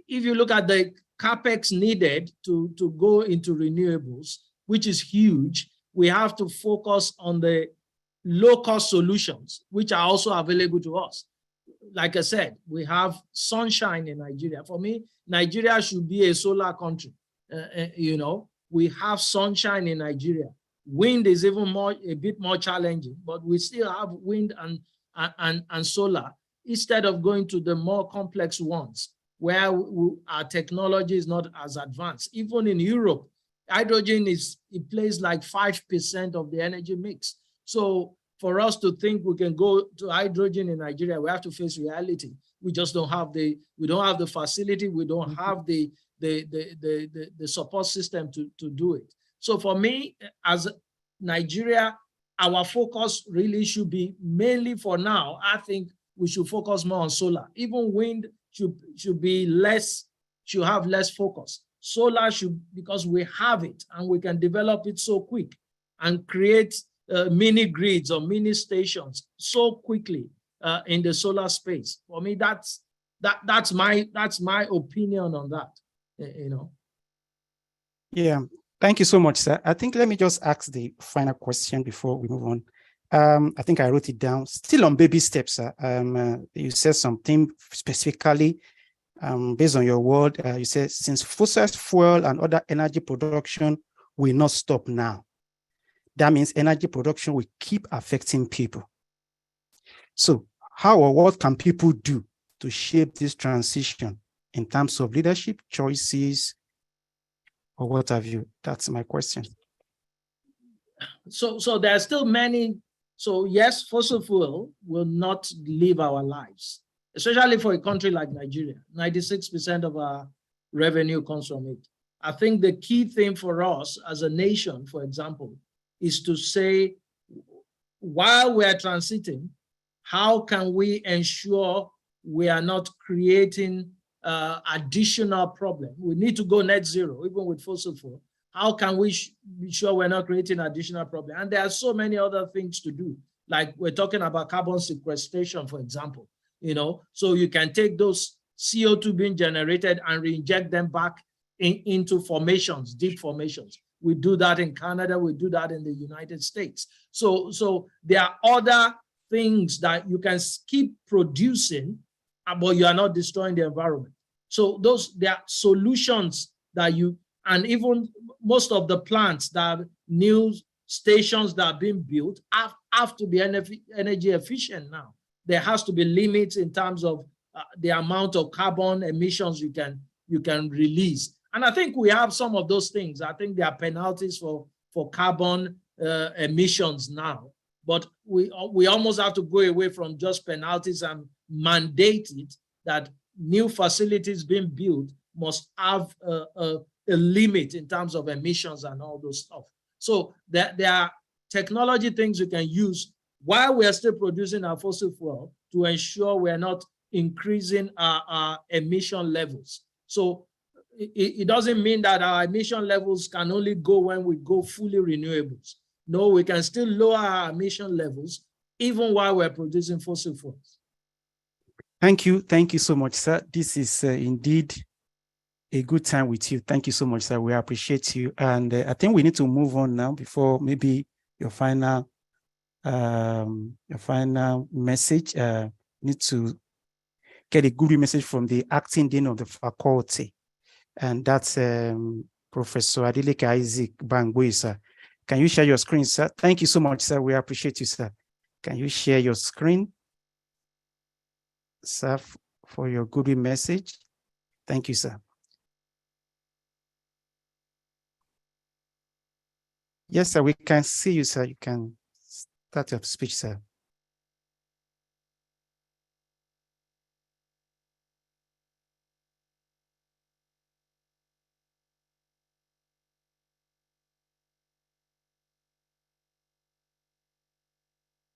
if you look at the capex needed to go into renewables, which is huge, we have to focus on the low-cost solutions, which are also available to us. Like I said, we have sunshine in Nigeria. For me, Nigeria should be a solar country. We have sunshine in Nigeria. Wind is even a bit more challenging, but we still have wind and solar. instead of going to the more complex ones where our technology is not as advanced. Even in Europe, hydrogen it plays like 5% of the energy mix. So for us to think we can go to hydrogen in Nigeria, we have to face reality. We just don't have the facility, we don't have the support system to do it. So for me, as Nigeria, our focus really should be mainly for now. I think we should focus more on solar. Even wind should have less focus. Solar should, because we have it and we can develop it so quick and create mini grids or mini stations so quickly in the solar space. For me, that's my opinion on that. You know. Yeah. Thank you so much, sir. I think let me just ask the final question before we move on. I think I wrote it down. Still on baby steps, sir. You said something specifically based on your word. You said since fossil fuel and other energy production will not stop now, that means energy production will keep affecting people. So how or what can people do to shape this transition in terms of leadership choices or what have you? That's my question. So there are still many. So yes, fossil fuel will not live our lives, especially for a country like Nigeria. 96% of our revenue comes from it. I think the key thing for us as a nation, for example, is to say, while we are transiting, how can we ensure we are not creating additional problem? We need to go net zero, even with fossil fuel. How can we be sure we're not creating additional problem? And there are so many other things to do. Like we're talking about carbon sequestration, for example, you know, so you can take those CO2 being generated and re-inject them back into formations, deep formations. We do that in Canada, we do that in the United States. So there are other things that you can keep producing, but you are not destroying the environment. So there are solutions that and even most of the plants that are new stations that are being built have to be energy efficient now. There has to be limits in terms of the amount of carbon emissions you can release. And I think we have some of those things. I think there are penalties for carbon emissions now, but we almost have to go away from just penalties and mandate it that new facilities being built must have a limit in terms of emissions and all those stuff. So there are technology things we can use while we are still producing our fossil fuel to ensure we are not increasing our emission levels. So it doesn't mean that our emission levels can only go when we go fully renewables. No, we can still lower our emission levels even while we're producing fossil fuels. Thank you. Thank you so much, sir. This is indeed a good time with you. Thank you so much, sir. We appreciate you. And I think we need to move on now before maybe your final message. Need to get a good message from the acting dean of the faculty, and that's Professor Adeleke Isaac Bangui, sir. Can you share your screen, sir? Thank you so much, sir. We appreciate you, sir. Can you share your screen, sir, for your good message? Thank you, sir. Yes, sir, we can see you, sir. You can start your speech, sir.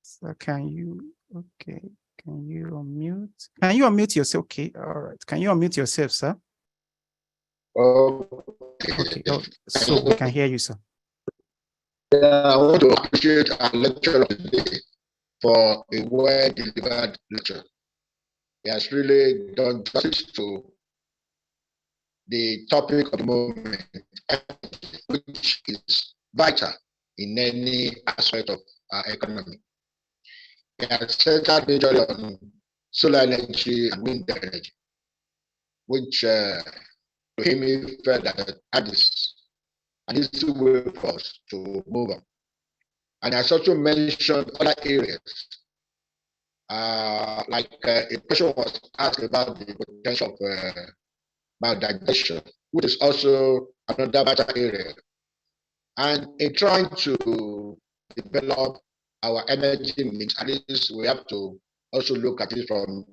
So can you unmute? Can you unmute yourself? Okay, all right. Can you unmute yourself, sir? Okay, oh, so we can hear you, sir. I want to appreciate our lecturer today for a well-delivered lecture. He has really done justice to the topic of the moment, which is vital in any aspect of our economy. He has centered majorly on solar energy and wind energy, which to him he felt that and this is the way for us to move on. And has also mentioned other areas like a question was asked about the potential of maldigestion, which is also another vital area. And in trying to develop our energy mix, at least we have to also look at it from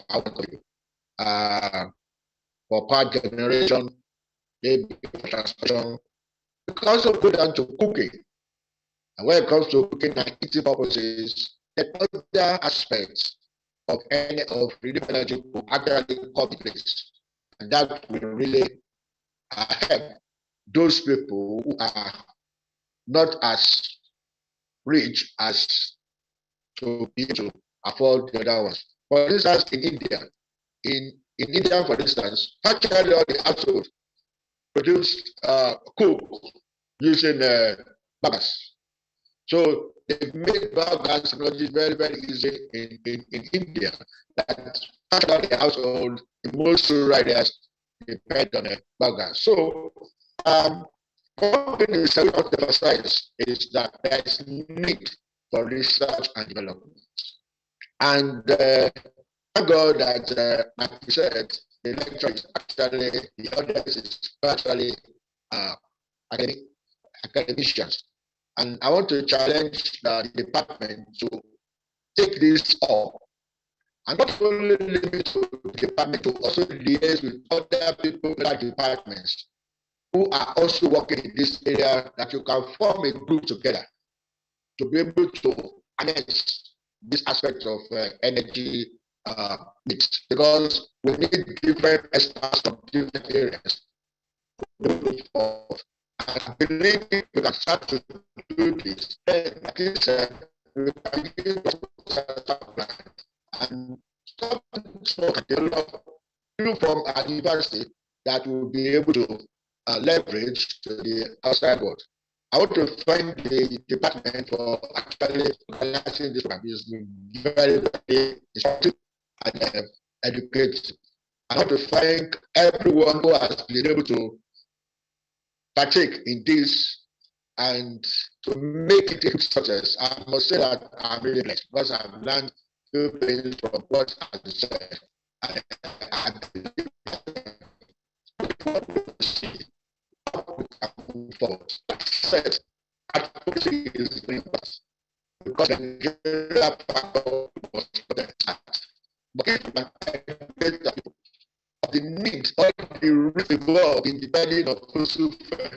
our point of view. For power generation, maybe for transportation, we can also go down to cooking. And when it comes to cooking and eating purposes, the other aspects of renewable energy will actually come in place. And that will really help those people who are not as rich as to be able to afford the other ones. For instance, in India, for instance, practically all the households produce cook using biogas. So they make biogas technology very, very easy in India. That practically the household in most rural areas depend on biogas. So one thing is that we want to emphasize is that there is need for research and development. And thank God that, like you said, the lecture is actually, the audience is actually academicians. And I want to challenge the department to take this up and not only limit to the department, to also liaise with other people in other departments who are also working in this area, that you can form a group together to be able to harness this aspect of energy mix, because we need different experts from different areas. I believe we can start to do this. Like you said, we can use and start to develop people from our university that will be able to leverage to the outside world. I want to thank the department for actually organizing this program. It's very, very instructive and educative. I want to thank everyone who has been able to partake in this and to make it a success. I must say that I'm really blessed because I've learned few things from what I said. I believe move forward. Said, advocacy is important because the Nigeria factor was important. But if you can of the need or the risk involved in depending on fossil fuel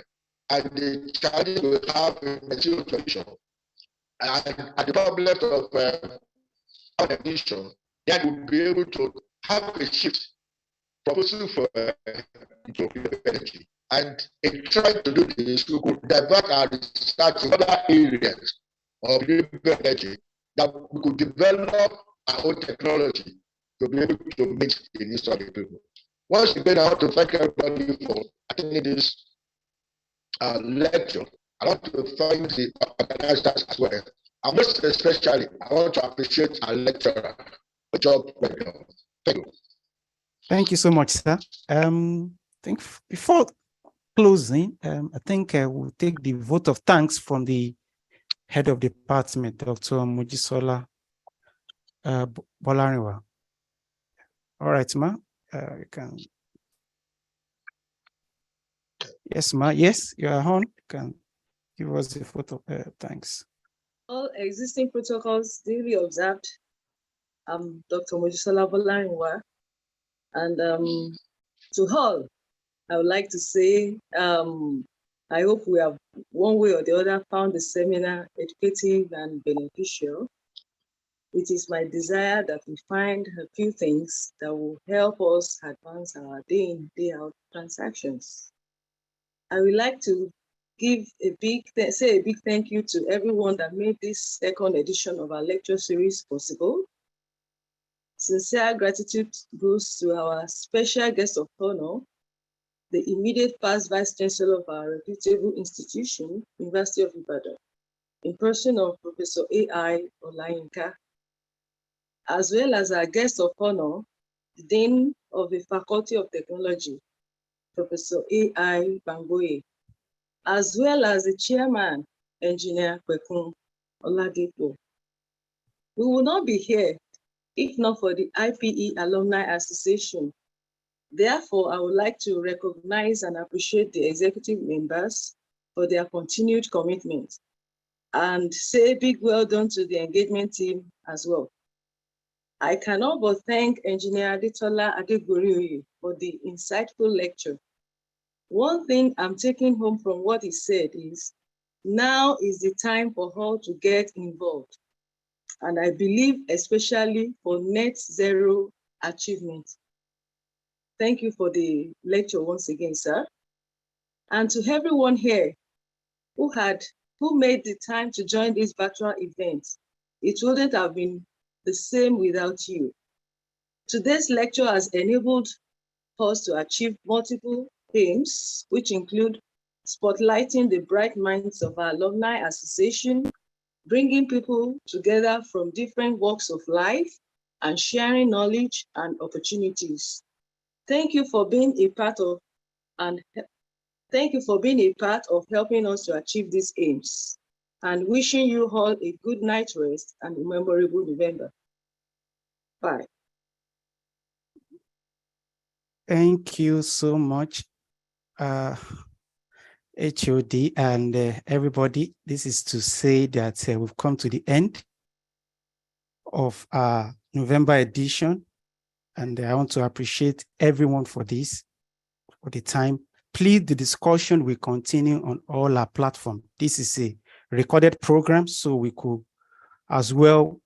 and the challenges we have in material production and the problem of emission, then we'll be able to have a shift from fossil fuel into renewable energy. And in trying to do this, we could divert our research in other areas of renewable energy that we could develop our own technology to be able to meet the needs of the people. Once again, I want to thank everybody for attending this lecture. I want to thank the organizers as well. And most especially, I want to appreciate our lecturer. Good job. Thank you. Thank you so much, sir. I think before closing, I think we'll take the vote of thanks from the head of department, Dr. Mojisola Bolariwa. All right, ma. You can. Yes, ma. Yes, you are on. You can give us a vote of thanks. All existing protocols duly observed. Dr. Mojisola Bolariwa, and to all, I would like to say, I hope we have one way or the other found the seminar educative and beneficial. It is my desire that we find a few things that will help us advance our day in, day out transactions. I would like to give say a big thank you to everyone that made this second edition of our lecture series possible. Sincere gratitude goes to our special guest of honor, the immediate past Vice Chancellor of our reputable institution, University of Ibadan, in person of Professor A.I. Olayinka, as well as our guest of honor, the Dean of the Faculty of Technology, Professor A.I. Bangoye, as well as the Chairman, Engineer Kwekun Oladipo. We will not be here if not for the IPEAA Alumni Association. Therefore, I would like to recognize and appreciate the executive members for their continued commitment and say a big well done to the engagement team as well. I cannot but thank Engineer Adetola Adegbori for the insightful lecture. One thing I'm taking home from what he said is, now is the time for all to get involved. And I believe especially for net zero achievement. Thank you for the lecture once again, sir. And to everyone here who made the time to join this virtual event, it wouldn't have been the same without you. Today's lecture has enabled us to achieve multiple aims, which include spotlighting the bright minds of our Alumni Association, bringing people together from different walks of life, and sharing knowledge and opportunities. Thank you for being a part of helping us to achieve these aims, and wishing you all a good night rest and a memorable November. Bye. Thank you so much, HOD and everybody. This is to say that we've come to the end of our November edition, and I want to appreciate everyone for this, for the time. Please, the discussion will continue on all our platforms. This is a recorded program, so we could as well,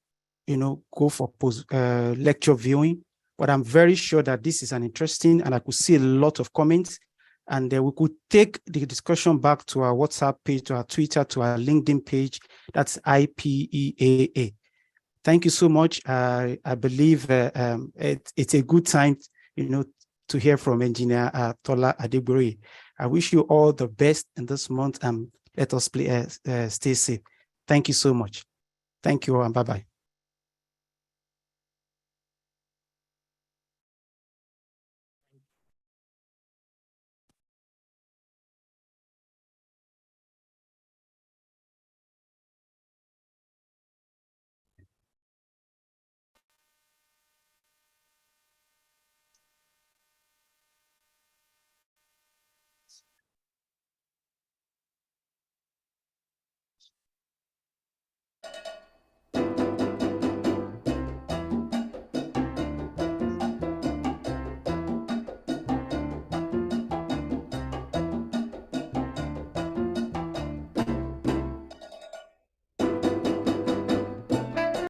go for lecture viewing. But I'm very sure that this is an interesting, and I could see a lot of comments, and we could take the discussion back to our WhatsApp page, to our Twitter, to our LinkedIn page. That's IPEAA. Thank you so much. I believe it's a good time, to hear from Engineer Tola Adegbori. I wish you all the best in this month, and let us stay safe. Thank you so much. Thank you, and bye-bye.